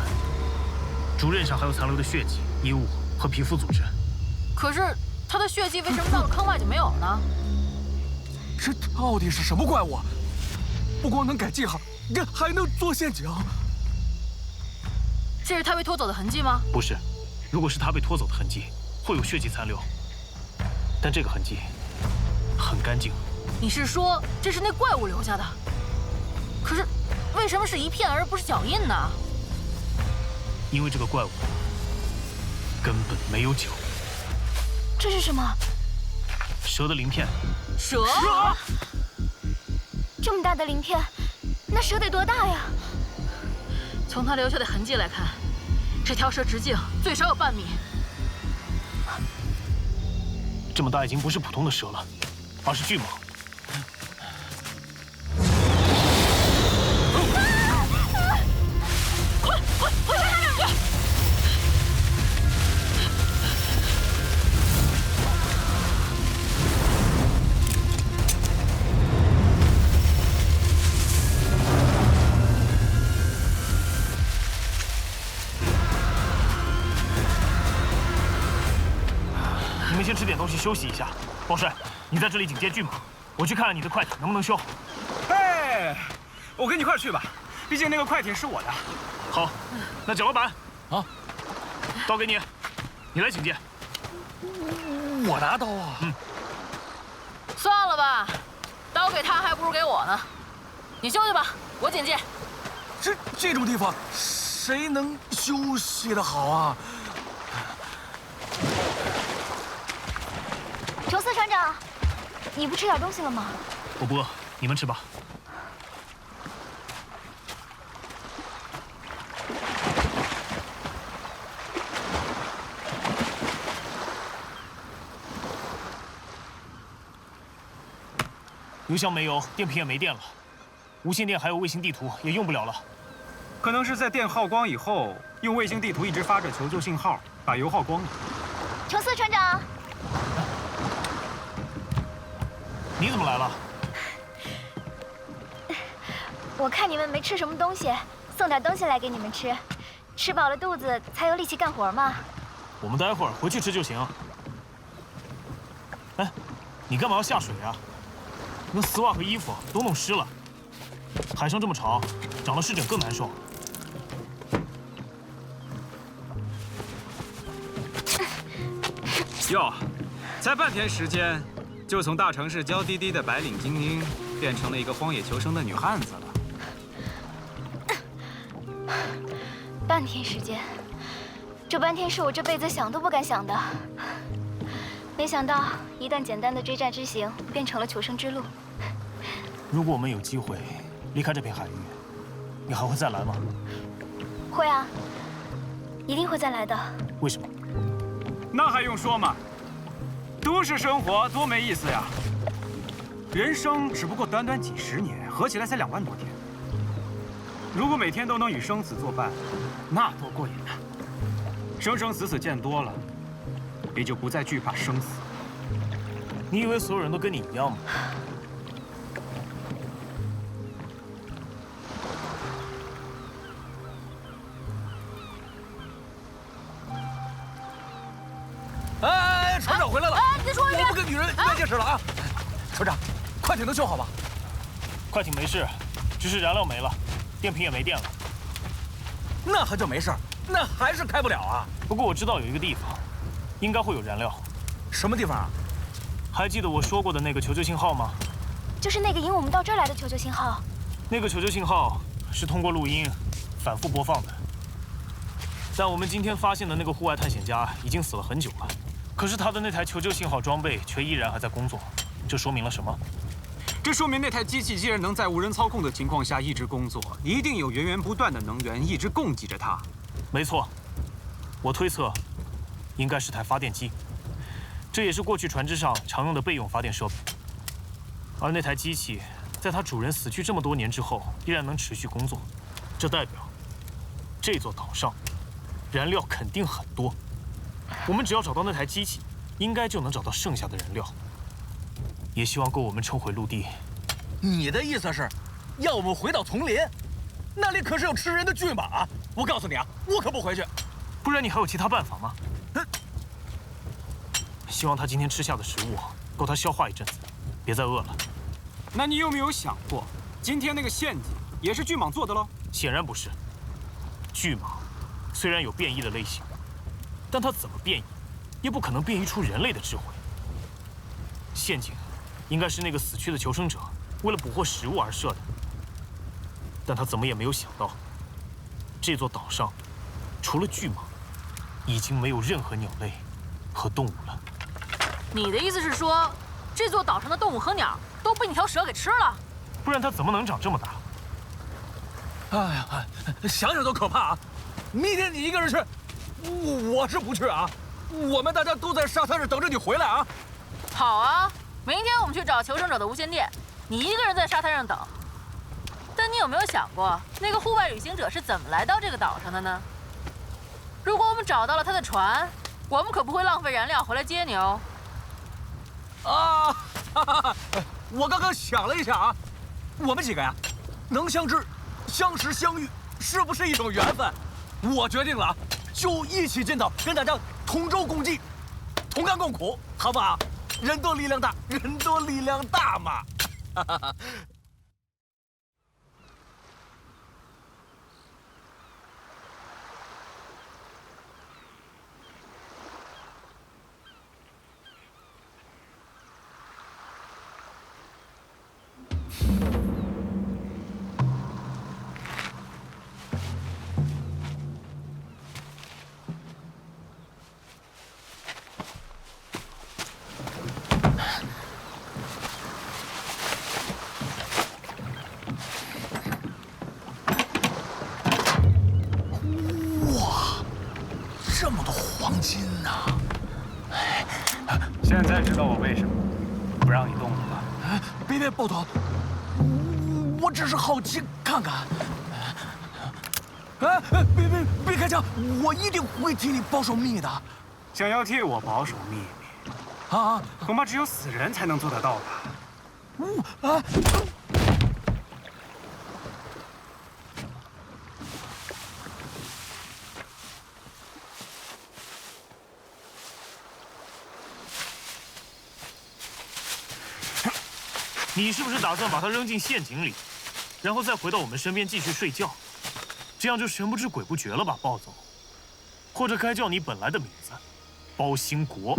竹刃上还有残留的血迹、衣物和皮肤组织。可是他的血迹为什么到了坑外就没有了呢？这到底是什么怪物？不光能改记号，还能做陷阱。这是他被拖走的痕迹吗？不是，如果是他被拖走的痕迹，会有血迹残留，但这个痕迹很干净。你是说这是那怪物留下的？可是为什么是一片而不是脚印呢？因为这个怪物根本没有脚。这是什么？蛇的鳞片。蛇？这么大的鳞片，那蛇得多大呀？从它留下的痕迹来看，这条蛇直径最少有半米。这么大已经不是普通的蛇了，而是巨蟒。快杀上去！你们先吃点东西休息一下。报帅，你在这里警戒巨蟒，我去看看你的快艇能不能修好。哎，我跟你一块去吧，毕竟那个快艇是我的。好，那蒋老板，啊，刀给你，你来警戒。我拿刀啊？嗯。算了吧，刀给他还不如给我呢。你休息吧，我警戒。这种地方，谁能休息得好啊？琼斯船长，你不吃点东西了吗？我不饿，你们吃吧。油箱没油，电瓶也没电了，无线电还有卫星地图也用不了了。可能是在电耗光以后，用卫星地图一直发着求救信号，把油耗光了。琼斯船长，你怎么来了？我看你们没吃什么东西，送点东西来给你们吃，吃饱了肚子才有力气干活嘛。我们待会儿回去吃就行。哎，你干嘛要下水啊？那丝袜和衣服都弄湿了。海上这么潮，长了湿疹更难受。哟，才半天时间，就从大城市娇滴滴的白领精英，变成了一个荒野求生的女汉子了。半天时间，这半天是我这辈子想都不敢想的。没想到，一段简单的追战之行，变成了求生之路。如果我们有机会离开这片海域，你还会再来吗？会啊，一定会再来的。为什么？那还用说吗？都市生活多没意思呀！人生只不过短短几十年，合起来才2万多天。如果每天都能与生死作伴，那多过瘾啊！生生死死见多了，也就不再惧怕生死。你以为所有人都跟你一样吗？哎，船长回来了！哎，你再说一遍！我不跟女人约见识了啊！船长，快艇能修好吗？快艇没事，只是燃料没了，电瓶也没电了。那还叫没事儿？那还是开不了啊！不过我知道有一个地方，应该会有燃料。什么地方啊？还记得我说过的那个求救信号吗？就是那个引我们到这儿来的求救信号。那个求救信号是通过录音反复播放的。但我们今天发现的那个户外探险家已经死了很久了，可是他的那台求救信号装备却依然还在工作，这说明了什么？这说明那台机器既然能在无人操控的情况下一直工作，一定有源源不断的能源一直供给着它。没错，我推测，应该是台发电机，这也是过去船只上常用的备用发电设备。而那台机器，在它主人死去这么多年之后，依然能持续工作，这代表这座岛上燃料肯定很多。我们只要找到那台机器，应该就能找到剩下的燃料，也希望够我们冲回陆地。你的意思是，要我们回到丛林？那里可是有吃人的巨蟒！我告诉你啊，我可不回去。不然你还有其他办法吗？希望他今天吃下的食物够他消化一阵子，别再饿了。那你有没有想过，今天那个陷阱也是巨蟒做的喽？显然不是。巨蟒虽然有变异的类型，但它怎么变异，也不可能变异出人类的智慧。陷阱应该是那个死去的求生者为了捕获食物而设的，但他怎么也没有想到，这座岛上除了巨蟒，已经没有任何鸟类和动物了。你的意思是说，这座岛上的动物和鸟都被那条蛇给吃了？不然它怎么能长这么大？哎呀，想想都可怕啊！明天你一个人去，我是不去啊。我们大家都在沙滩上等着你回来啊。好啊，明天我们去找求生者的无线电，你一个人在沙滩上等。但你有没有想过，那个户外旅行者是怎么来到这个岛上的呢？如果我们找到了他的船，我们可不会浪费燃料回来接你哦。啊，哈哈，我刚刚想了一下啊，我们几个呀，能相知、相识、相遇，是不是一种缘分？我决定了啊，就一起进岛，跟大家同舟共济，同甘共苦，好不好？人多力量大，人多力量大嘛。哈哈哈。这么多黄金呐！现在知道我为什么不让你动了吧？别，抱头，我只是好奇看看。哎，别开枪！我一定会替你保守秘密的。想要替我保守秘密，啊，恐怕只有死人才能做得到吧？啊！你是不是打算把他扔进陷阱里，然后再回到我们身边继续睡觉？这样就神不知鬼不觉了吧，暴总？或者该叫你本来的名字，包兴国。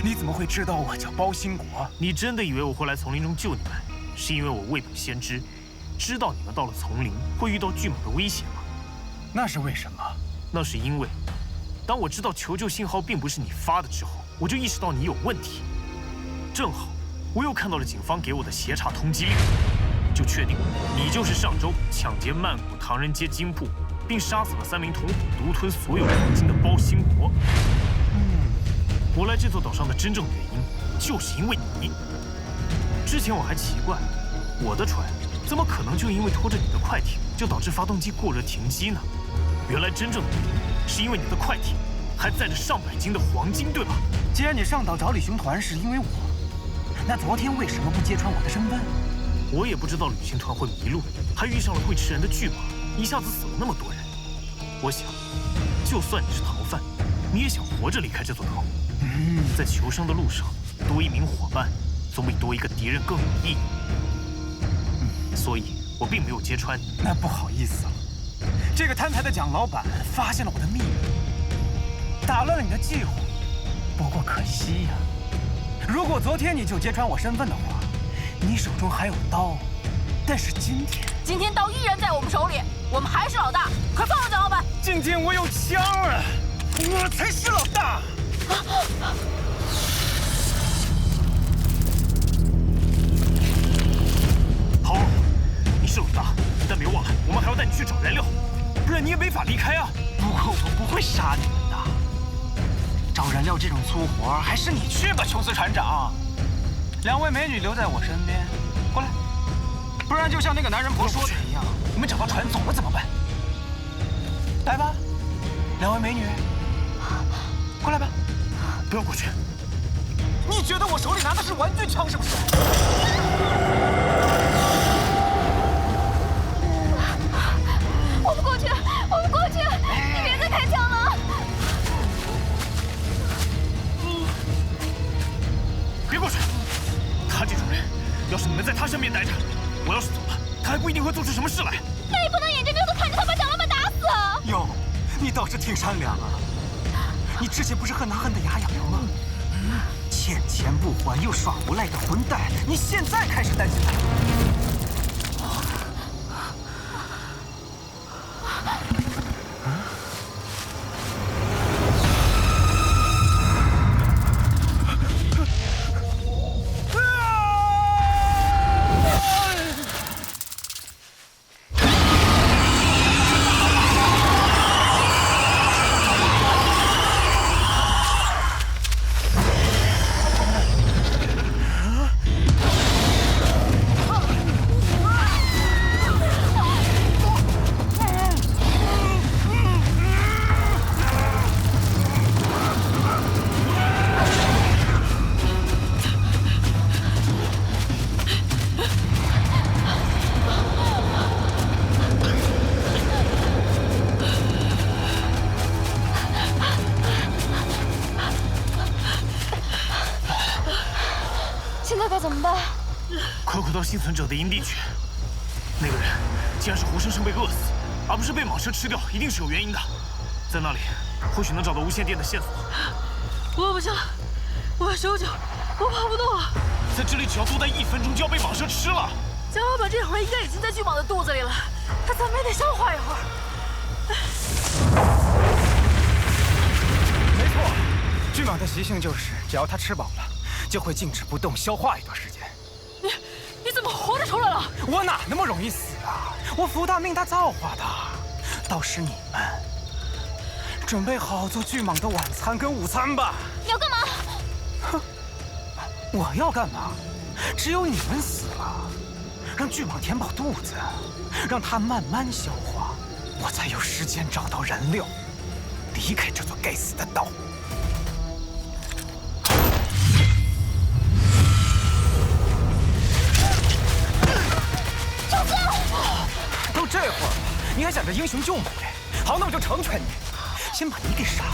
你怎么会知道我叫包兴国？你真的以为我会来丛林中救你们，是因为我未卜先知，知道你们到了丛林会遇到巨蟒的威胁吗？那是为什么？那是因为，当我知道求救信号并不是你发的之后，我就意识到你有问题。正好，我又看到了警方给我的协查通缉令，就确定你就是上周抢劫曼谷唐人街金铺，并杀死了3名同伙，独吞所有黄金的包兴国。我来这座岛上的真正原因，就是因为你。之前我还奇怪，我的船怎么可能就因为拖着你的快艇，就导致发动机过热停机呢？原来真正的原因是因为你的快艇还载着上百斤的黄金，对吧？既然你上岛找旅行团是因为我，那昨天为什么不揭穿我的身份？我也不知道旅行团会迷路，还遇上了会吃人的巨蟒，一下子死了那么多人。我想，就算你是逃犯，你也想活着离开这座岛。在求生的路上，多一名伙伴，总比多一个敌人更有意义。所以，我并没有揭穿你。那不好意思了，这个摊台的蒋老板发现了我的秘密，打乱了你的计划。不过可惜呀，如果昨天你就揭穿我身份的话，你手中还有刀，但是今天刀依然在我们手里，我们还是老大。快放了蒋老板！今天我有枪了，我才是老大。好，你是老大，但别忘了，我们还要带你去找燃料，不然你也没法离开啊。不过我不会杀你们的，找燃料这种粗活还是你去吧，琼斯船长。2位美女留在我身边，过来，不然就像那个男人婆说的一样，你们找到船走了怎么办？来吧，2位美女，过来吧。不要过去！你觉得我手里拿的是玩具枪是不是？我不过去，我不过去！你别再开枪了！别过去！他这种人，要是你们在他身边待着，我要是走了，他还不一定会做出什么事来。那也不能眼睁睁地看着他把蒋老板打死啊！哟，你倒是挺善良啊！你之前不是恨他恨得牙痒痒吗？欠钱不还又耍无赖的混蛋，你现在开始担心他？快回到幸存者的营地去！那个人竟然是活生生被饿死，而不是被蟒蛇吃掉，一定是有原因的。在那里，或许能找到无线电的线索。我不行了，我要休息，我跑不动了。在这里只要多待1分钟，就要被蟒蛇吃了。蒋老板这会儿应该已经在巨蟒的肚子里了，他咱们也得消化一会儿。没错，巨蟒的习性就是，只要它吃饱了，就会静止不动，消化一段时间。你怎么活着出来了？我哪那么容易死啊！我福大命大造化的。倒是你们，准备好做巨蟒的晚餐跟午餐吧。你要干嘛？哼，我要干嘛？只有你们死了，让巨蟒填饱肚子，让它慢慢消化，我才有时间找到燃料，离开这座该死的岛。都这会儿了，你还想着英雄救美？好，那我就成全你，先把你给杀了。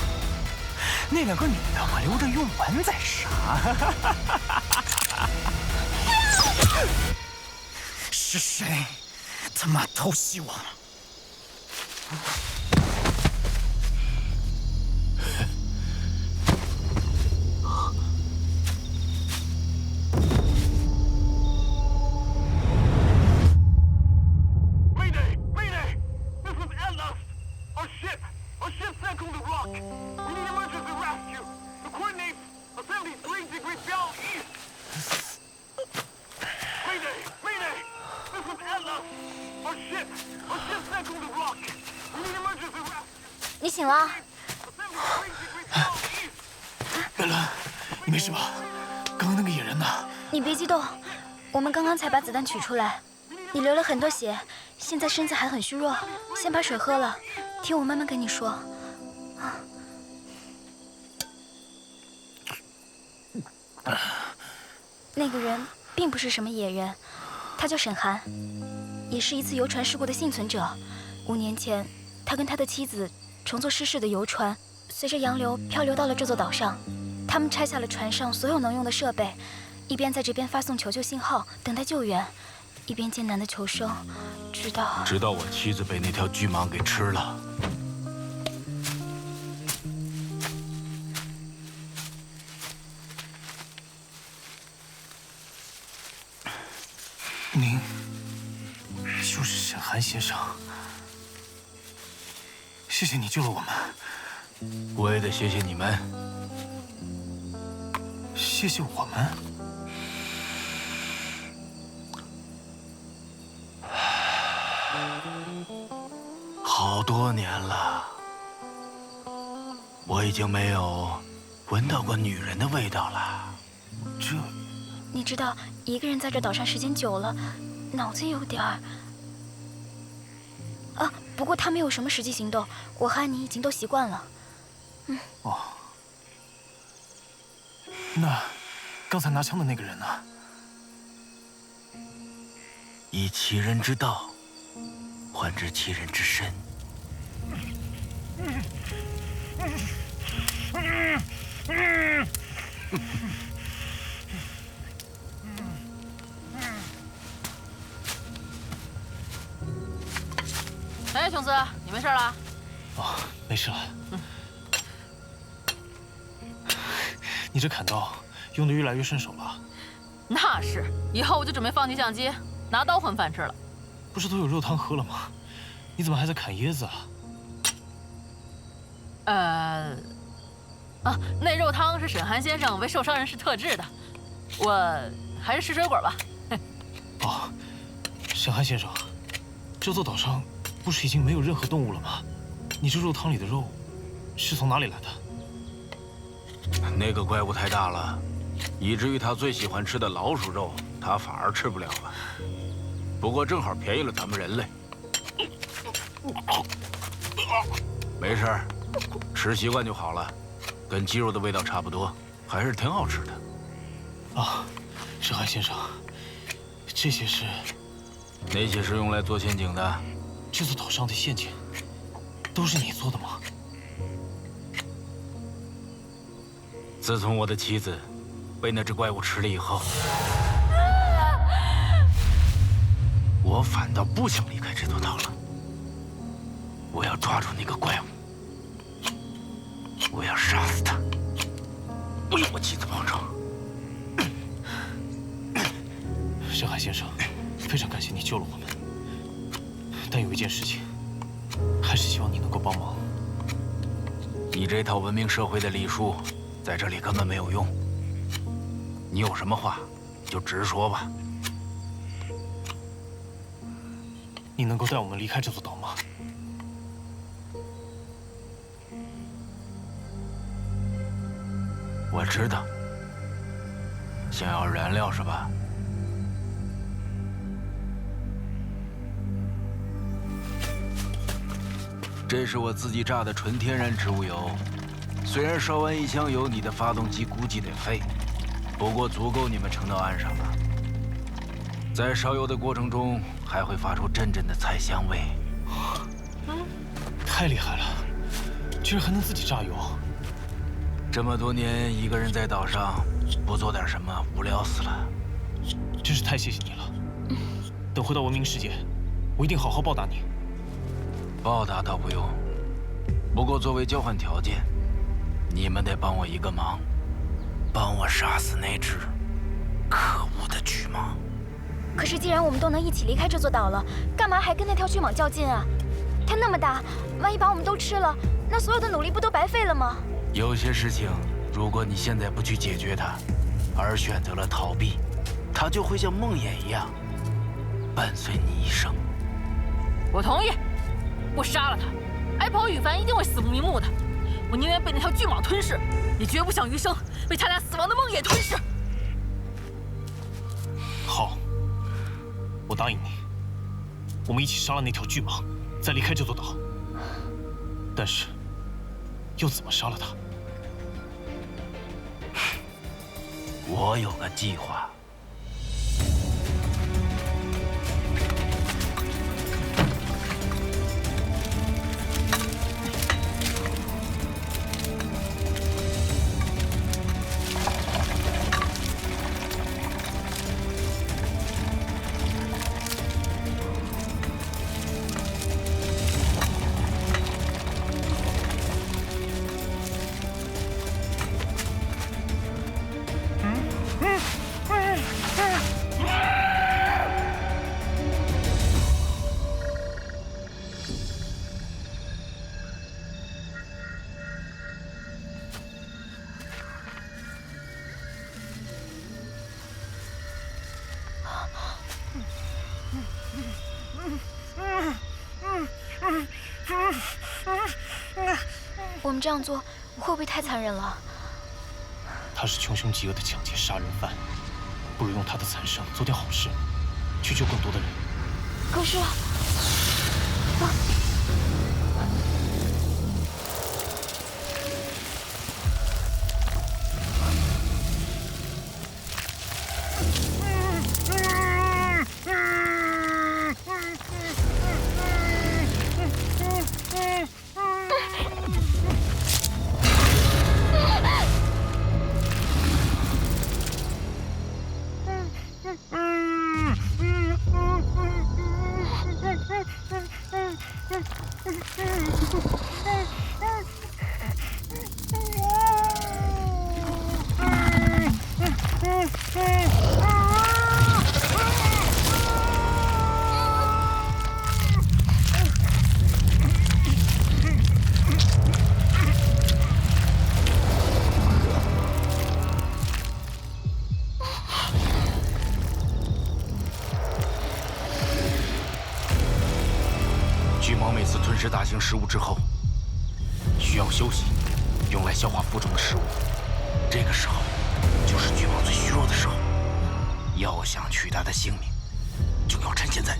那2个女的我留着用完再杀。是谁他妈偷袭我了？ 你醒了？美伦，你没事吧？刚刚那个野人呢？你别激动，我们刚刚才把子弹取出来。你流了很多血，现在身子还很虚弱，先把水喝了。听我慢慢跟你说。那个人并不是什么野人，他叫沈寒，也是一次游船事故的幸存者。5年前，他跟他的妻子乘坐失事的游船，随着洋流漂流到了这座岛上。他们拆下了船上所有能用的设备，一边在这边发送求救信号，等待救援，一边艰难的求生，直到我妻子被那条巨蟒给吃了。您就是沈寒先生，谢谢你救了我们。我也得谢谢你们。谢谢我们？好多年了，我已经没有闻到过女人的味道了。这，你知道，一个人在这岛上时间久了，脑子有点儿……啊，不过他没有什么实际行动，我和安妮已经都习惯了。哦，那刚才拿枪的那个人呢？以其人之道，还治其人之身。哎，琼斯，你没事了？哦，没事了。你这砍刀用得越来越顺手了。那是，以后我就准备放弃相机，拿刀混饭吃了。不是都有肉汤喝了吗？你怎么还在砍椰子啊？那肉汤是沈寒先生为受伤人士特制的，我还是吃水果吧。哦，沈寒先生，这座岛上不是已经没有任何动物了吗？你这肉汤里的肉是从哪里来的？那个怪物太大了，以至于他最喜欢吃的老鼠肉，他反而吃不了了。不过正好便宜了咱们人类。没事儿，吃习惯就好了，跟鸡肉的味道差不多，还是挺好吃的。啊，沈寒先生，这些是？那些是用来做陷阱的。这座岛上的陷阱都是你做的吗？自从我的妻子被那只怪物吃了以后，我反倒不想离开这座岛了。我要抓住那个怪物，我要杀死他，为我妻子报仇。沈寒先生，非常感谢你救了我们，但有一件事情，还是希望你能够帮忙。你这套文明社会的礼数，在这里根本没有用。你有什么话，就直说吧。你能够带我们离开这座岛吗？我知道，想要燃料是吧？这是我自己榨的纯天然植物油，虽然烧完一箱油，你的发动机估计得废，不过足够你们撑到岸上了。在烧油的过程中，还会发出阵阵的菜香味。太厉害了，居然还能自己榨油！这么多年一个人在岛上，不做点什么，无聊死了。真是太谢谢你了。等回到文明世界，我一定好好报答你。报答倒不用，不过作为交换条件，你们得帮我一个忙，帮我杀死那只可恶的巨蟒。可是既然我们都能一起离开这座岛了，干嘛还跟那条巨蟒较劲啊？它那么大，万一把我们都吃了，那所有的努力不都白费了吗？有些事情，如果你现在不去解决它，而选择了逃避，它就会像梦魇一样伴随你一生。我同意，我杀了他，艾跑羽凡一定会死不瞑目的。我宁愿被那条巨蟒吞噬，也绝不想余生被他俩死亡的梦魇吞噬。好，我答应你，我们一起杀了那条巨蟒，再离开这座岛。但是，又怎么杀了他？我有个计划。我们这样做会不会太残忍了？他是穷凶极恶的抢劫杀人犯，不如用他的残生做点好事，去救更多的人。可是，巨蟒每次吞噬大型食物之后，需要休息，用来消化腹中的食物。这个时候，就是巨蟒最虚弱的时候。要想取它的性命，就要趁现在。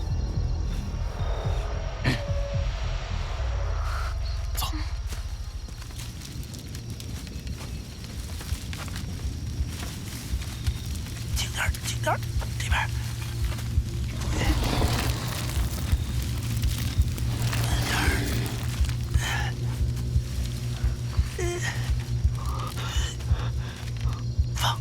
走。轻点，轻点，这边。放。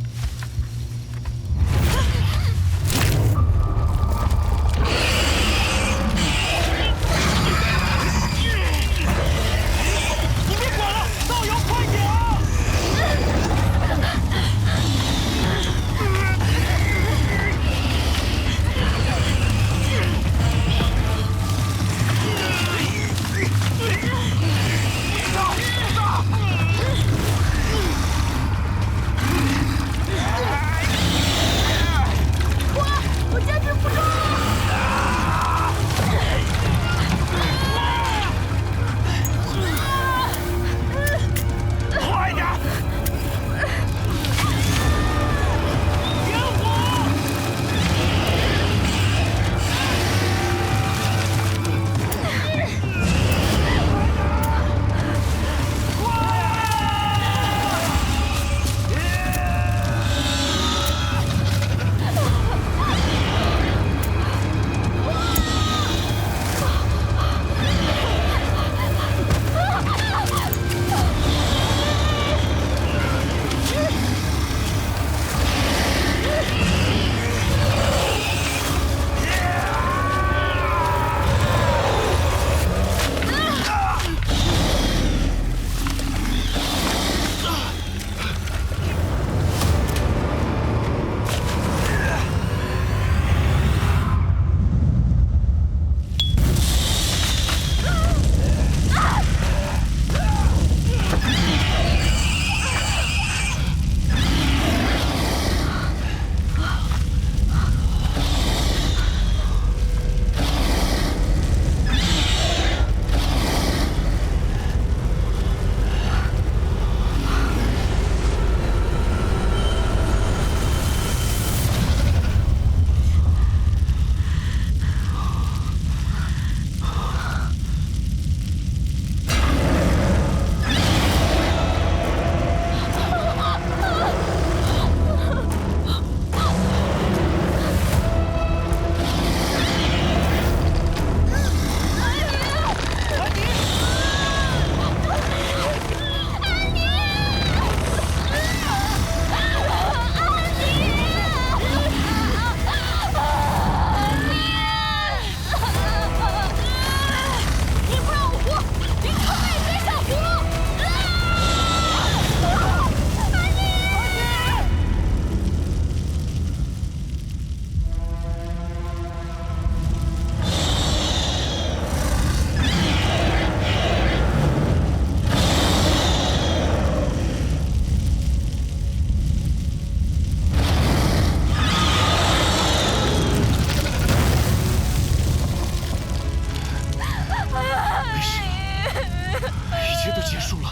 束了。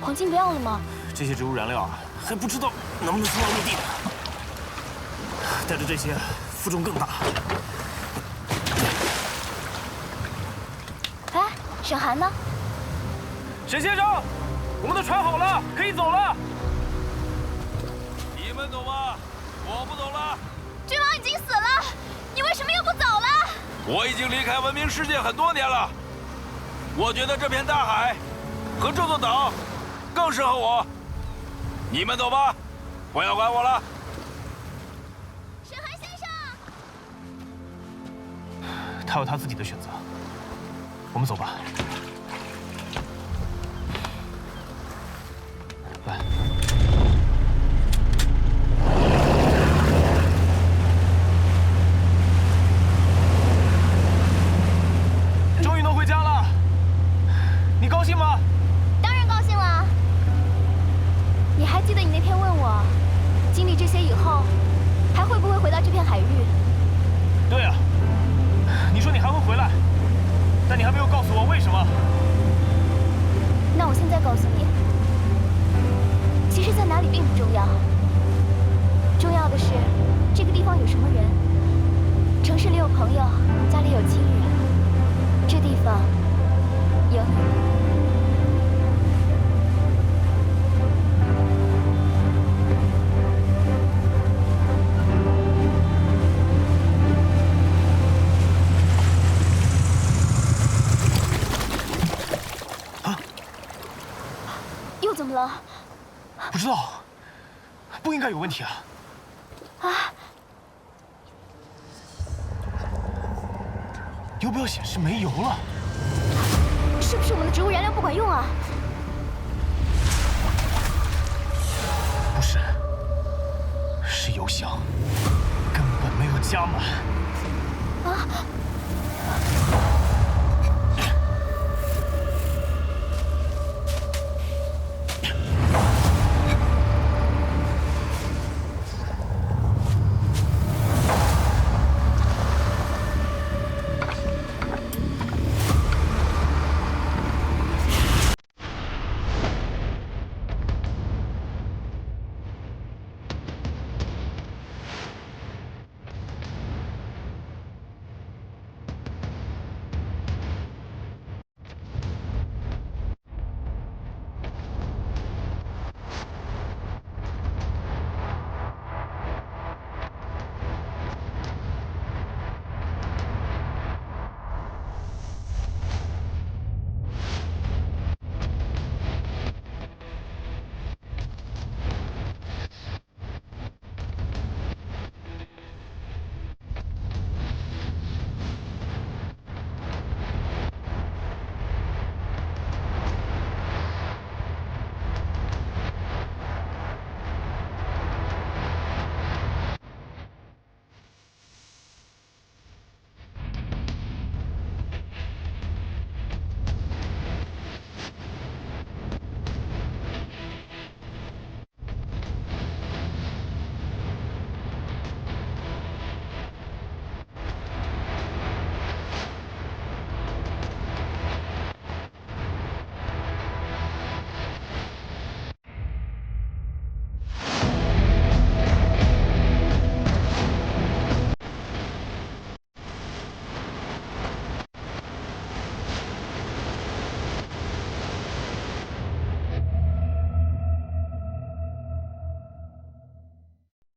黄金不要了吗？这些植物燃料啊，还不知道能不能送到陆地呢。带着这些，负重更大。哎，沈寒呢？沈先生，我们的船好了，可以走了。你们走吧，我不走了。君王已经死了，你为什么又不走了？我已经离开文明世界很多年了，我觉得这片大海和这座岛更适合我。你们走吧，不要管我了。沈寒先生，他有他自己的选择，我们走吧。来。终于能回家了，你高兴吗？当然高兴了。你还记得你那天问我，经历这些以后，还会不会回到这片海域？对啊，你说你还会回来，但你还没有告诉我为什么。那我现在告诉你，其实在哪里并不重要，重要的是这个地方有什么人，城市里有朋友，家里有亲人，这地方有你。又怎么了？不知道，不应该有问题啊。啊！油表显示没油了，是不是我们的植物燃料不管用啊？不是，是油箱根本没有加满。啊！